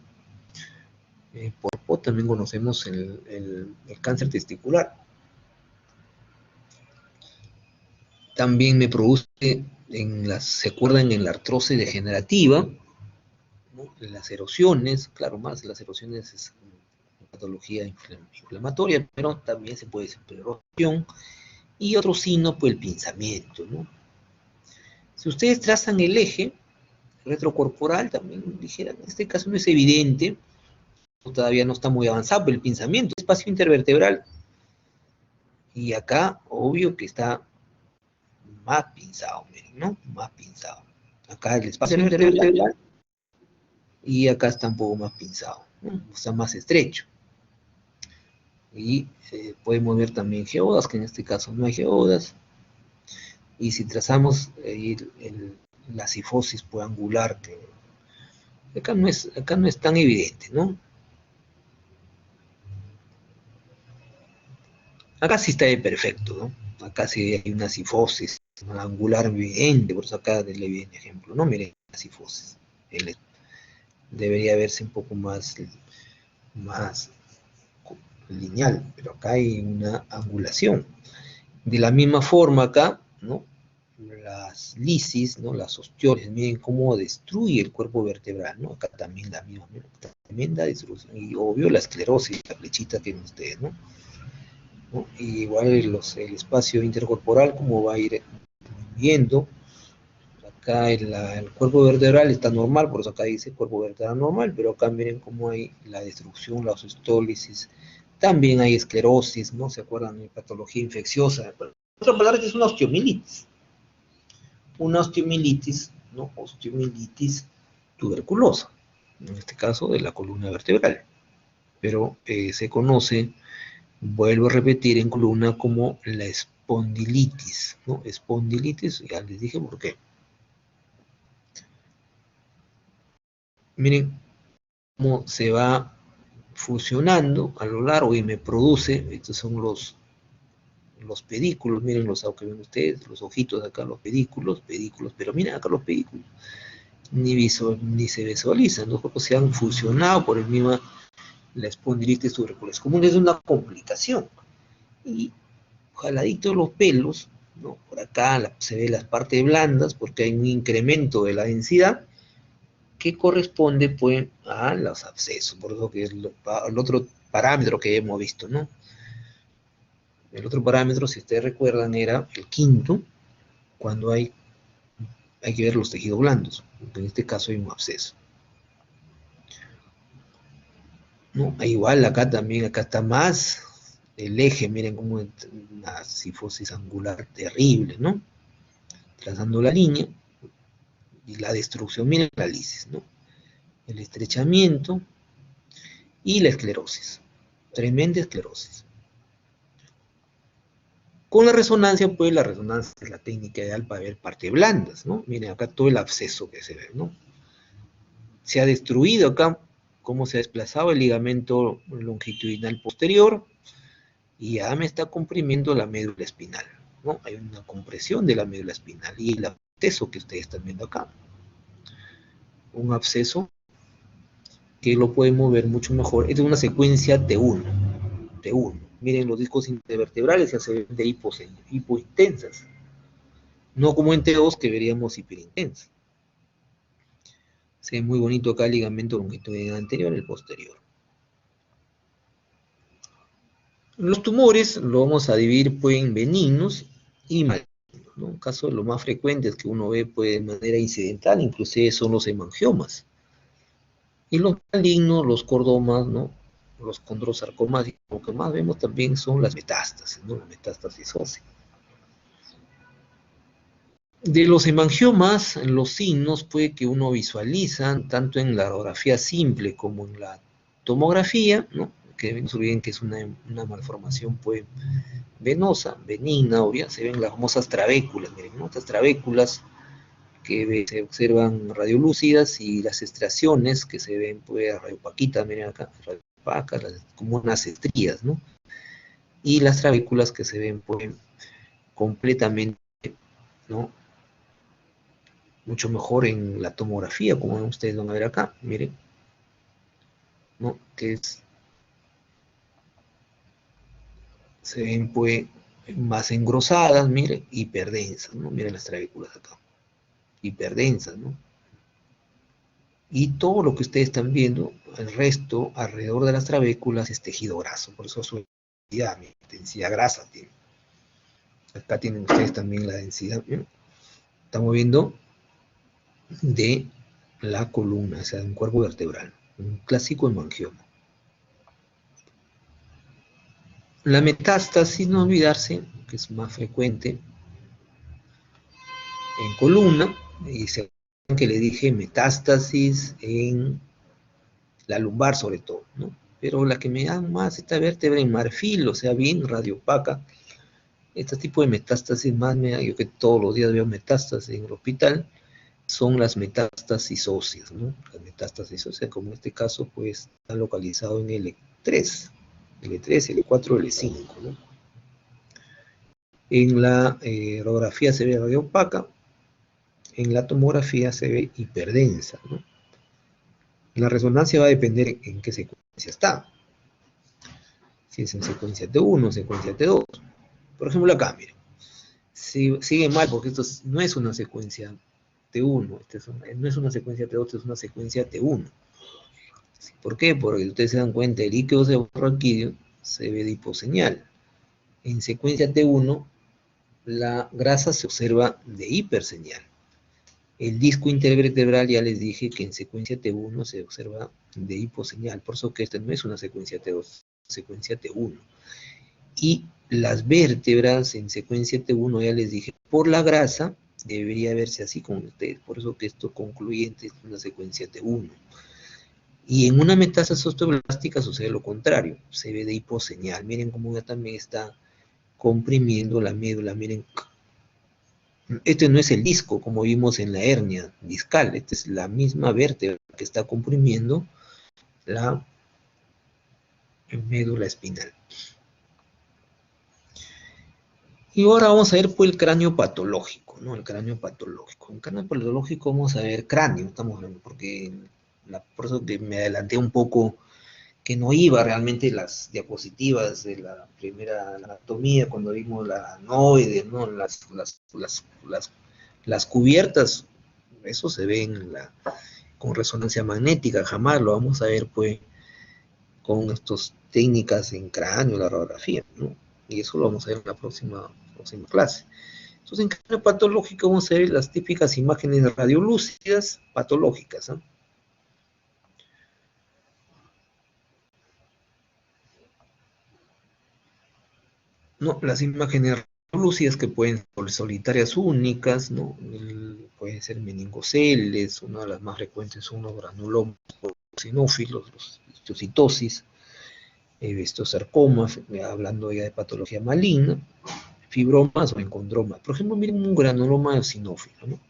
Por POT también conocemos el cáncer testicular. También me produce, se acuerdan en la artrosis degenerativa, ¿no? Las erosiones, claro, más las erosiones es una patología inflamatoria, pero también se puede decir erosión, y otro signo, pues el pinzamiento, ¿no? Si ustedes trazan el eje retrocorporal, también dijeran, en este caso no es evidente, todavía no está muy avanzado, pero el pinzamiento, espacio intervertebral, y acá, obvio que está más pinzado, miren, ¿no? Más pinzado. Acá el espacio intervertebral, y acá está un poco más pinzado, ¿no? Está más estrecho. Y podemos ver también geodas, que en este caso no hay geodas. Y si trazamos la cifosis poangular, que acá no es tan evidente, ¿no? Acá sí está perfecto, ¿no? Acá sí hay una cifosis angular evidente, por eso acá le doy un ejemplo, ¿no? Miren la cifosis. Debería verse un poco más lineal, pero acá hay una angulación. De la misma forma acá, ¿no? Las lisis, ¿no? Las osteosis, miren cómo destruye el cuerpo vertebral, ¿no? Acá también la misma, tremenda destrucción, y obvio la esclerosis, la flechita que ven ustedes, ¿no? ¿No? Y igual el espacio intercorporal, como va a ir viendo, acá el cuerpo vertebral está normal, por eso acá dice cuerpo vertebral normal, pero acá miren cómo hay la destrucción, la osteólisis, también hay esclerosis, ¿no? ¿Se acuerdan de patología infecciosa? Otra palabra que es una osteomielitis. Una osteomielitis, ¿no? Osteomielitis tuberculosa, en este caso de la columna vertebral. Pero se conoce, vuelvo a repetir, en columna como la espondilitis, ¿no? Espondilitis, ya les dije por qué. Miren cómo se va fusionando a lo largo y me produce, estos son los pedículos, miren los que ven ustedes, los ojitos de acá, los pedículos, pero miren acá los pedículos, ni se visualizan, los ojos se han fusionado por el mismo, la espondilitis tuberculosa común, es una complicación, y jaladito los pelos, ¿no? Por acá se ve las partes blandas porque hay un incremento de la densidad que corresponde pues a los abscesos, por eso que es el otro parámetro que hemos visto, ¿no? El otro parámetro, si ustedes recuerdan, era el quinto, cuando hay que ver los tejidos blandos, en este caso hay un absceso. ¿No? Igual acá también, acá está más el eje, miren como una cifosis angular terrible, ¿no? Trazando la línea y la destrucción, miren la lisis, ¿no? El estrechamiento y la esclerosis, tremenda esclerosis. Con la resonancia, pues la resonancia es la técnica ideal para ver partes blandas, ¿no? Miren acá todo el absceso que se ve, ¿no? Se ha destruido acá cómo se ha desplazado el ligamento longitudinal posterior y ya me está comprimiendo la médula espinal, ¿no? Hay una compresión de la médula espinal y el absceso que ustedes están viendo acá. Un absceso que lo podemos ver mucho mejor. Es una secuencia T1. T1. Miren los discos intervertebrales ya se ven de hipointensas. No como en T2 que veríamos hiperintensas. Se ve muy bonito acá el ligamento longitudinal anterior y el posterior. Los tumores lo vamos a dividir pues, en benignos y malignos, ¿no? En caso lo más frecuente es que uno ve pues, de manera incidental, inclusive son los hemangiomas. Y los malignos, los cordomas, ¿no? Los condrosarcomas, y lo que más vemos también son las metástasis, ¿no? La metástasis ósea. De los hemangiomas, los signos puede que uno visualiza tanto en la radiografía simple como en la tomografía, ¿no? Que no se olviden que es una malformación pues, venosa, benigna, obvia, se ven las famosas trabéculas, miren, ¿no? Estas trabéculas que se observan radiolúcidas y las estriaciones que se ven, pues, radiopaquitas, miren acá, radiopacas, como unas estrías, ¿no? Y las trabéculas que se ven, pues, completamente, ¿no? Mucho mejor en la tomografía, como ustedes van a ver acá, miren, ¿no? Que se ven, pues, más engrosadas, miren, hiperdensas, ¿no? Miren las trabéculas acá, hiperdensas, ¿no? Y todo lo que ustedes están viendo, el resto, alrededor de las trabéculas, es tejido graso. Por eso su densidad grasa tiene. Acá tienen ustedes también la densidad. ¿Bien? Estamos viendo de la columna, o sea, de un cuerpo vertebral. Un clásico hemangioma. La metástasis, no olvidarse, que es más frecuente en columna, y se que le dije metástasis en la lumbar sobre todo, ¿no? Pero la que me da más esta vértebra en marfil, o sea, bien radiopaca, este tipo de metástasis más, yo que todos los días veo metástasis en el hospital, son las metástasis óseas, ¿no? Las metástasis óseas, como en este caso, pues, están localizados en L3, L3, L4, L5, ¿no? En la radiografía se ve radiopaca, en la tomografía se ve hiperdensa, ¿no? La resonancia va a depender en qué secuencia está. Si es en secuencia T1, secuencia T2. Por ejemplo, acá, miren. Sigue mal porque esto no es una secuencia T1, no es una secuencia T2, esto es una secuencia T1. ¿Por qué? Porque ustedes se dan cuenta, el líquido seborraquídeo se ve de hiposeñal. En secuencia T1, la grasa se observa de hiperseñal. El disco intervertebral ya les dije que en secuencia T1 se observa de hiposeñal, por eso que esta no es una secuencia T2, secuencia T1. Y las vértebras en secuencia T1 ya les dije, por la grasa debería verse así como ustedes, por eso que esto concluyente es una secuencia T1. Y en una metástasis osteoblástica sucede lo contrario, se ve de hiposeñal. Miren cómo ya también está comprimiendo la médula, miren. Este no es el disco, como vimos en la hernia discal, esta es la misma vértebra que está comprimiendo la médula espinal. Y ahora vamos a ver pues, el cráneo patológico, ¿no? El cráneo patológico. En el cráneo patológico vamos a ver cráneo, estamos hablando, porque por eso que me adelanté un poco que no iba realmente las diapositivas de la primera anatomía, cuando vimos la anoide, ¿no? Las cubiertas, eso se ve con resonancia magnética, jamás lo vamos a ver, pues, con estas técnicas en cráneo, la radiografía, ¿no? Y eso lo vamos a ver en la próxima clase. Entonces, en cráneo patológico vamos a ver las típicas imágenes radiolúcidas patológicas, ¿no? No, las imágenes lúcidas que pueden ser solitarias únicas, ¿no? Pueden ser meningoceles, una de las más frecuentes son los granulomas sinófilos, los histocitosis, histosarcomas, hablando ya de patología maligna, fibromas o encondromas. Por ejemplo, miren un granuloma sinófilo, ¿no?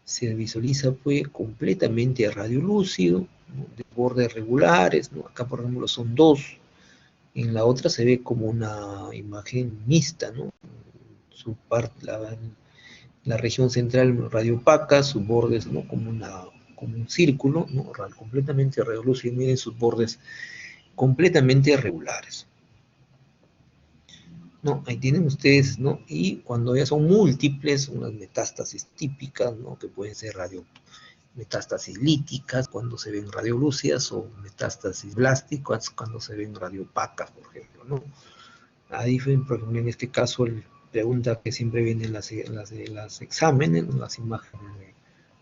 Se visualiza pues completamente radiolúcido, ¿no? De bordes regulares, ¿no? Acá por ejemplo son dos, en la otra se ve como una imagen mixta, ¿no? Su parte, la región central radiopaca, sus bordes, ¿no? Como un círculo, ¿no? Completamente radiolúcido, miren sus bordes completamente regulares. ¿No? Ahí tienen ustedes, ¿no? Y cuando ya son múltiples, unas metástasis típicas, ¿no? Que pueden ser metástasis líticas, cuando se ven radiolúcidas, o metástasis blásticas, cuando se ven radiopacas, por ejemplo, ¿no? Ahí, por ejemplo, en este caso, pregunta que siempre viene en las exámenes, ¿no? Las imágenes de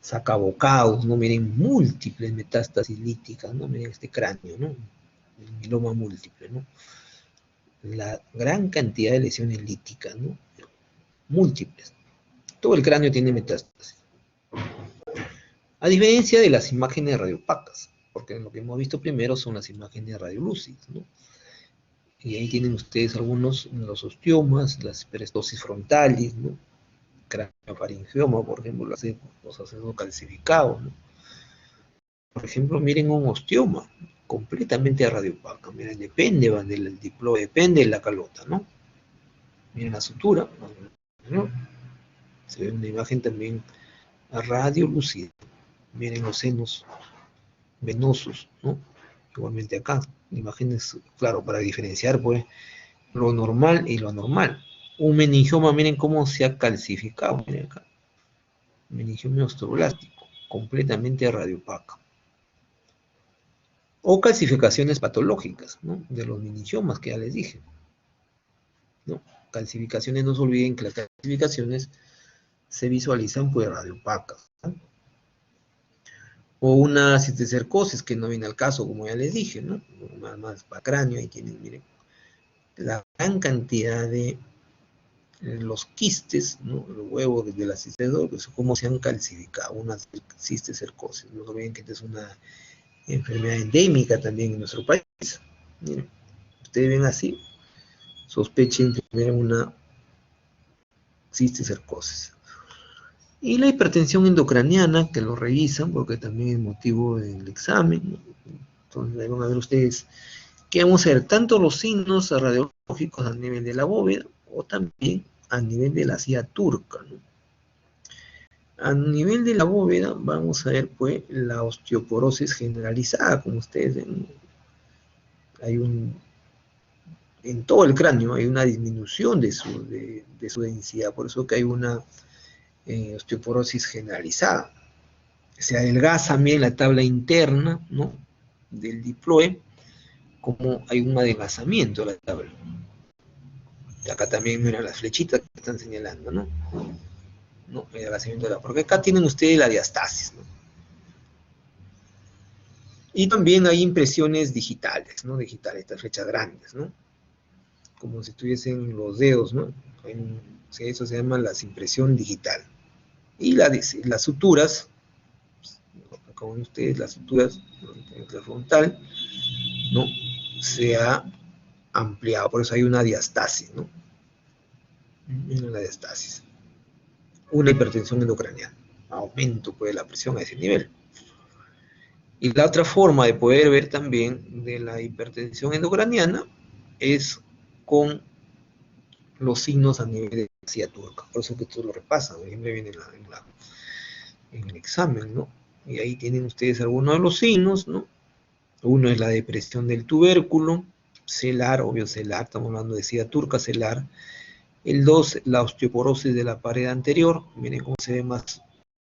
sacabocados, ¿no? Miren, múltiples metástasis líticas, ¿no? Miren este cráneo, ¿no? El mieloma múltiple, ¿no? La gran cantidad de lesiones líticas, ¿no? Múltiples. Todo el cráneo tiene metástasis. A diferencia de las imágenes radiopacas, porque lo que hemos visto primero son las imágenes radiolúcidas, ¿no? Y ahí tienen ustedes algunos, los osteomas, las perestosis frontales, ¿no? Craniofaringioma, por ejemplo, los accesos calcificados, ¿no? Por ejemplo, miren un osteoma, completamente radiopaca. Miren, depende del diploide, depende de la calota, ¿no? Miren la sutura, ¿no? Se ve una imagen también radiolúcida. Miren los senos venosos, ¿no? Igualmente acá, imágenes, claro, para diferenciar, pues, lo normal y lo anormal. Un meningioma, miren cómo se ha calcificado, miren acá. Meningioma osteoblástico, completamente radiopaca. O calcificaciones patológicas, ¿no? De los meningiomas que ya les dije, ¿no? Calcificaciones, no se olviden que las calcificaciones se visualizan pues radiopacas, ¿no? O una cisticercosis que no viene al caso, como ya les dije, ¿no? Más para cráneo, ahí tienen, miren, la gran cantidad de los quistes, ¿no? Los huevos de la cisticercosis, cómo se han calcificado, una cisticercosis. No olviden que esta es una enfermedad endémica también en nuestro país. Miren, ustedes ven así, sospechen tener una cisticercosis. Y la hipertensión endocraniana, que lo revisan, porque también es motivo del examen, ¿no? Entonces ahí van a ver ustedes que vamos a ver tanto los signos radiológicos a nivel de la bóveda, o también a nivel de la silla turca, ¿no? A nivel de la bóveda vamos a ver pues la osteoporosis generalizada, como ustedes ven. Hay en todo el cráneo hay una disminución de su densidad, por eso que hay una osteoporosis generalizada. Se adelgaza bien la tabla interna, ¿no? Del diploe, como hay un adelgazamiento de la tabla. Y acá también miran las flechitas que están señalando, ¿no? ¿No? El adelgazamiento de la, porque acá tienen ustedes la diastasis, ¿no? Y también hay impresiones digitales, ¿no? Digitales, estas flechas grandes, ¿no? Como si tuviesen los dedos, ¿no? Eso se llama la impresión digital. Y las suturas, como ven ustedes, las suturas, la frontal, ¿no? Se ha ampliado, por eso hay una diastasis, ¿no? Una diastasis. Una hipertensión endocraniana, aumento pues, de la presión a ese nivel. Y la otra forma de poder ver también de la hipertensión endocraniana es con los signos a nivel de la silla turca. Por eso que todos lo repasan, siempre viene en el examen, ¿no? Y ahí tienen ustedes algunos de los signos, ¿no? Uno es la depresión del tubérculo, celar, obvio celar, estamos hablando de silla turca celar. El 2, la osteoporosis de la pared anterior, miren cómo se ve más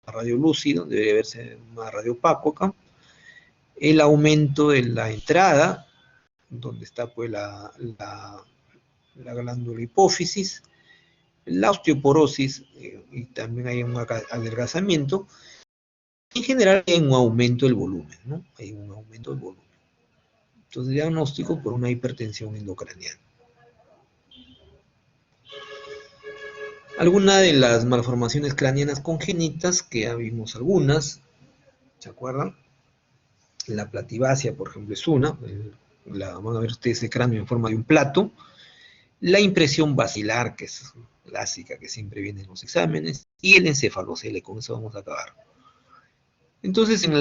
radiolúcido, debería verse más radiopaco acá. El aumento de la entrada, donde está pues la glándula hipófisis, la osteoporosis, y también hay un adelgazamiento. En general hay un aumento del volumen, ¿no? Hay un aumento del volumen. Entonces, diagnóstico por una hipertensión endocraniana. Algunas de las malformaciones craneanas congénitas, que ya vimos algunas, ¿se acuerdan? La platibacia, por ejemplo, es una. Van a ver ustedes ese cráneo en forma de un plato. La impresión basilar, que es clásica, que siempre viene en los exámenes. Y el encefalocele, con eso vamos a acabar. Entonces, en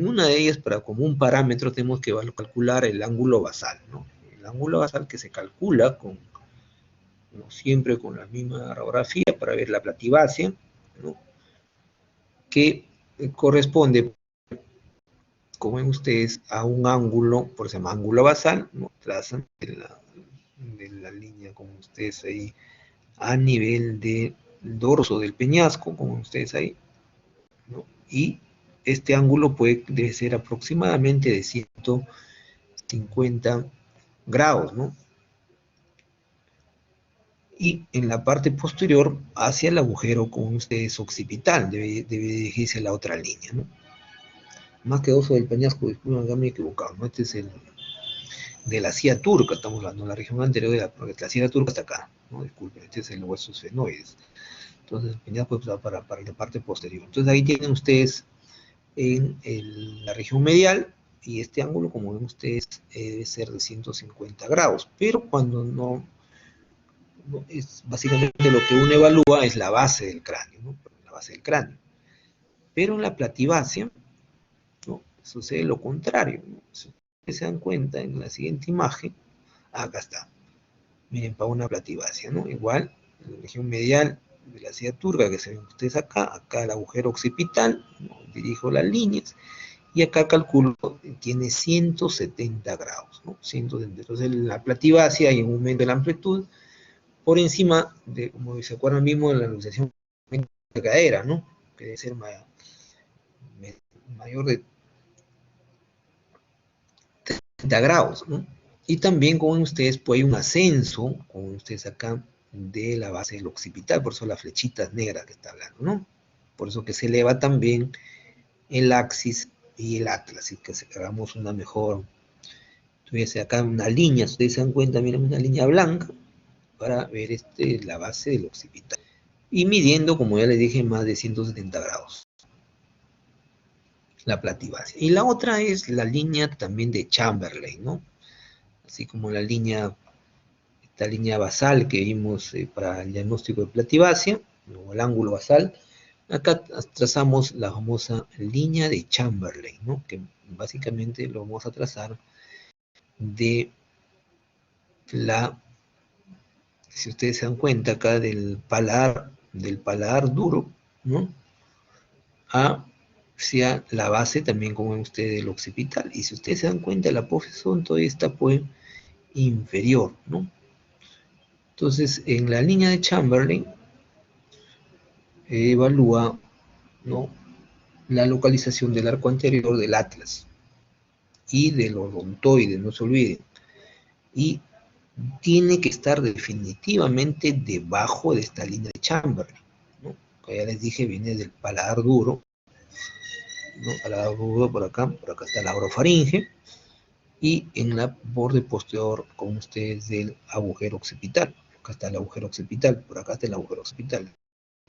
una de ellas, como un parámetro, tenemos que calcular el ángulo basal, ¿no? El ángulo basal que se calcula no siempre con la misma radiografía para ver la platibacia, ¿no? Que corresponde, como ven ustedes, a un ángulo, por eso se llama ángulo basal, ¿no? Trazan de la línea, como ustedes ahí, a nivel del dorso del peñasco, como ustedes ahí, ¿no? Y este ángulo debe ser aproximadamente de 150 grados, ¿no? Y en la parte posterior, hacia el agujero, como ustedes, occipital, debe dirigirse la otra línea, ¿no? Más que dorso del peñasco, disculpen, ya me he equivocado, ¿no? Este es el de la silla turca, estamos hablando, la región anterior porque la silla turca está acá, ¿no? Disculpen, este es el hueso esfenoides. Entonces, el peñasco va para la parte posterior. Entonces, ahí tienen ustedes en la región medial, y este ángulo, como ven ustedes, debe ser de 150 grados, pero cuando no es básicamente lo que uno evalúa es la base del cráneo, ¿no? La base del cráneo. Pero en la platibacia, ¿no? Sucede lo contrario, ¿no? Si ustedes se dan cuenta en la siguiente imagen, acá está, miren, para una platibacia, ¿no? Igual, en la región medial de la silla turca, que se ven ustedes acá el agujero occipital, ¿no? Dirijo las líneas, y acá calculo, tiene 170 grados, ¿no? 170. Entonces, en la platibacia hay un aumento de la amplitud por encima de, como se acuerdan mismo, de la luxación de cadera, ¿no? Que debe ser mayor de 30 grados, ¿no? Y también, como ustedes, pues hay un ascenso, como ustedes acá, de la base del occipital, por eso las flechitas negras que está hablando, ¿no? Por eso que se eleva también el axis y el atlas, y que hagamos una mejor, tuviese acá una línea, ustedes se dan cuenta, miren, una línea blanca, para ver la base del occipital. Y midiendo, como ya les dije, más de 170 grados. La platibacia. Y la otra es la línea también de Chamberlain, ¿no? Así como esta línea basal que vimos para el diagnóstico de platibacia, o el ángulo basal. Acá trazamos la famosa línea de Chamberlain, ¿no? Que básicamente lo vamos a trazar de si ustedes se dan cuenta acá, del paladar duro, ¿no? Hacia la base también, como ven ustedes, del occipital. Y si ustedes se dan cuenta, la apófisis todavía está pues inferior, ¿no? Entonces, en la línea de Chamberlain, evalúa, ¿no?, la localización del arco anterior del atlas y del odontoide, no se olviden. Y tiene que estar definitivamente debajo de esta línea de Chamberlain, ¿no? Que ya les dije, viene del paladar duro, ¿no? Paladar duro por acá está la orofaringe, y en la borde posterior, con ustedes, del agujero occipital. Acá está el agujero occipital, por acá está el agujero occipital.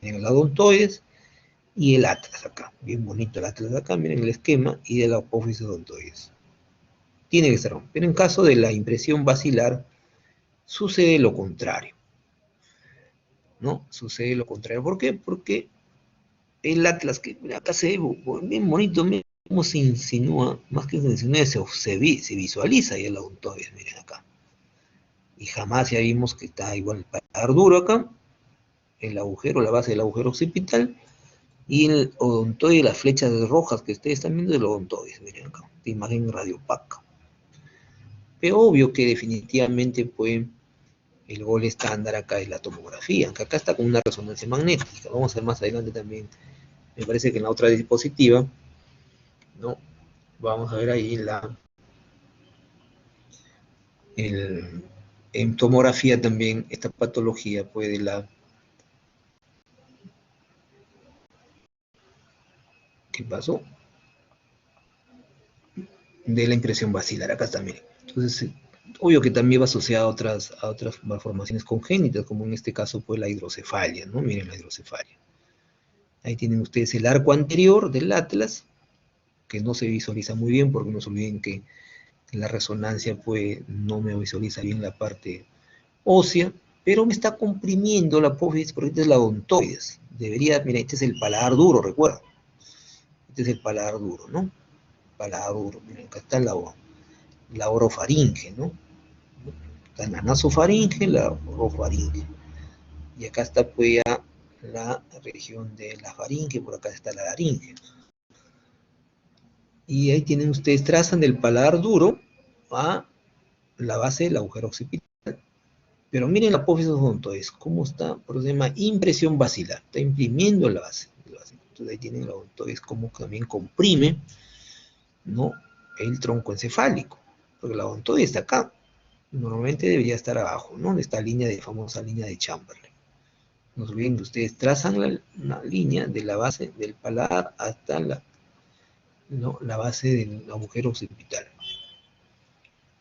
Miren el odontoides y el atlas acá. Bien bonito el atlas acá, miren el esquema, y de la apófisis odontoides. Tiene que ser. Pero en caso de la impresión basilar, sucede lo contrario, ¿no? Sucede lo contrario. ¿Por qué? Porque el atlas, que acá se ve bien bonito, cómo se insinúa, más que se insinúa, se visualiza ahí el odontoides, miren acá. Y jamás ya vimos que está igual el paladar duro acá, el agujero, la base del agujero occipital, Y el odontoide, las flechas rojas que ustedes están viendo, el odontoide, miren acá, de imagen radiopaca. Pero obvio que definitivamente, pues, el gol estándar acá es la tomografía, que acá está con una resonancia magnética. Vamos a ver más adelante también, me parece que en la otra diapositiva, ¿no? Vamos a ver ahí en tomografía también esta patología puede ¿qué pasó? De la impresión basilar, acá también. Entonces, obvio que también va asociado a otras malformaciones congénitas, como en este caso, pues la hidrocefalia, ¿no? Miren la hidrocefalia. Ahí tienen ustedes el arco anterior del atlas, que no se visualiza muy bien, porque no se olviden que en la resonancia, pues, no me visualiza bien la parte ósea, pero me está comprimiendo la apófisis, porque este es la odontoides. Debería, mira, este es el paladar duro, recuerda. Este es el paladar duro, ¿no? Paladar duro. Miren, acá está la orofaringe, ¿no? Está la nasofaringe, la orofaringe. Y acá está, pues, ya la región de la faringe, por acá está la laringe. Y ahí tienen ustedes, trazan del paladar duro a la base del agujero occipital. Pero miren la apófisis odontoides, cómo está, por se llama impresión basilar, está imprimiendo la base. Entonces ahí tienen la odontoides como también comprime, ¿no? El tronco encefálico, porque la odontoides está acá, normalmente debería estar abajo, ¿no? Esta línea de famosa línea de Chamberlain. No se olviden que ustedes trazan una línea de la base del paladar hasta ¿no? la base del agujero occipital.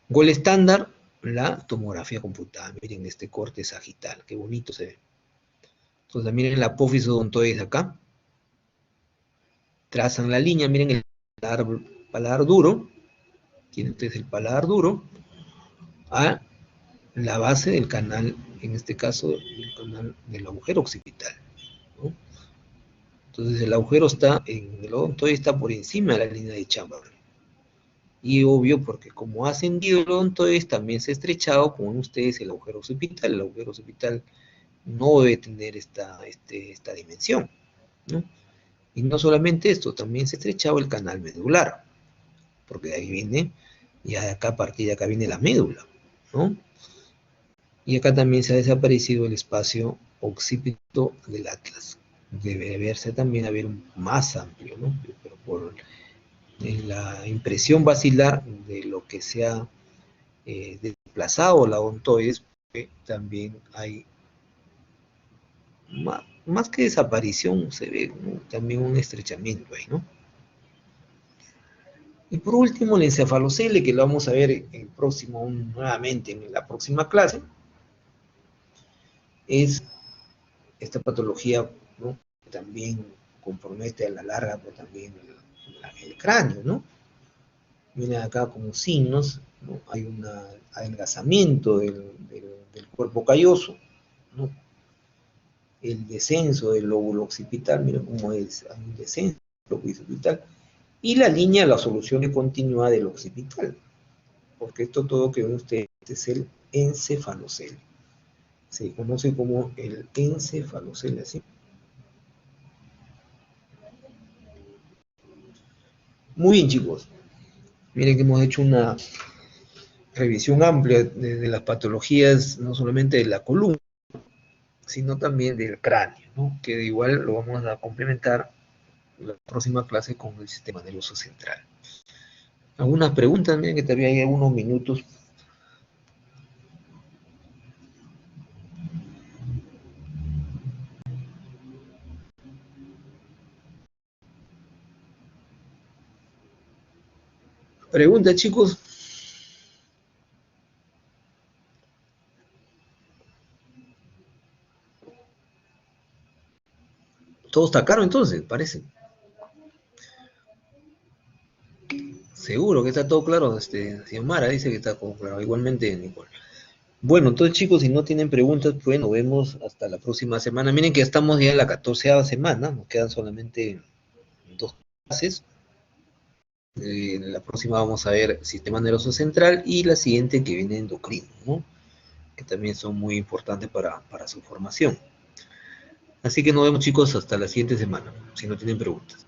Gol estándar, la tomografía computada. Miren este corte sagital, qué bonito se ve. Entonces miren la apófisis odontoides acá. Trazan la línea, miren el paladar duro. Tienen ustedes el paladar duro a la base del canal, en este caso, el canal del agujero occipital, ¿no? Entonces el agujero está, en el odontoide está por encima de la línea de Chamberlain. Y obvio, porque como ha ascendido el odontoide, también se ha estrechado con ustedes el agujero occipital. El agujero occipital no debe tener esta dimensión, ¿no? Y no solamente esto, también se ha estrechado el canal medular, porque de ahí viene, y acá a partir de acá viene la médula, ¿no? Y acá también se ha desaparecido el espacio occipito del atlas. Debe verse también a ver más amplio, ¿no? Pero por la impresión basilar de lo que se ha desplazado la odontoides, también hay más que desaparición, se ve, ¿no? También un estrechamiento ahí, ¿no? Y por último, el encefalocele, que lo vamos a ver nuevamente en la próxima clase, es esta patología, ¿no? Que también compromete a la larga, pero también el cráneo, ¿no? Miren acá como signos, ¿no? Hay un adelgazamiento del cuerpo calloso, ¿no? El descenso del lóbulo occipital, miren cómo es, hay un descenso del lóbulo occipital, y la línea, la solución de continuidad del occipital, porque esto todo que ven ustedes es el encefalocele. Se conoce como el encefalocele, ¿sí? Muy bien, chicos. Miren que hemos hecho una revisión amplia de las patologías, no solamente de la columna, sino también del cráneo, ¿no? Que igual lo vamos a complementar en la próxima clase con el sistema nervioso central. ¿Algunas preguntas? Miren que todavía hay algunos minutos. Preguntas, chicos. Todo está caro entonces, parece. Seguro que está todo claro. Xiomara dice que está todo claro. Igualmente, Nicole. Bueno, entonces, chicos, si no tienen preguntas, pues nos vemos hasta la próxima semana. Miren que estamos ya en la 14ª semana. Nos quedan solamente 2 clases. La próxima vamos a ver sistema nervioso central y la siguiente que viene endocrino, ¿no? Que también son muy importantes para su formación. Así que nos vemos chicos hasta la siguiente semana, si no tienen preguntas.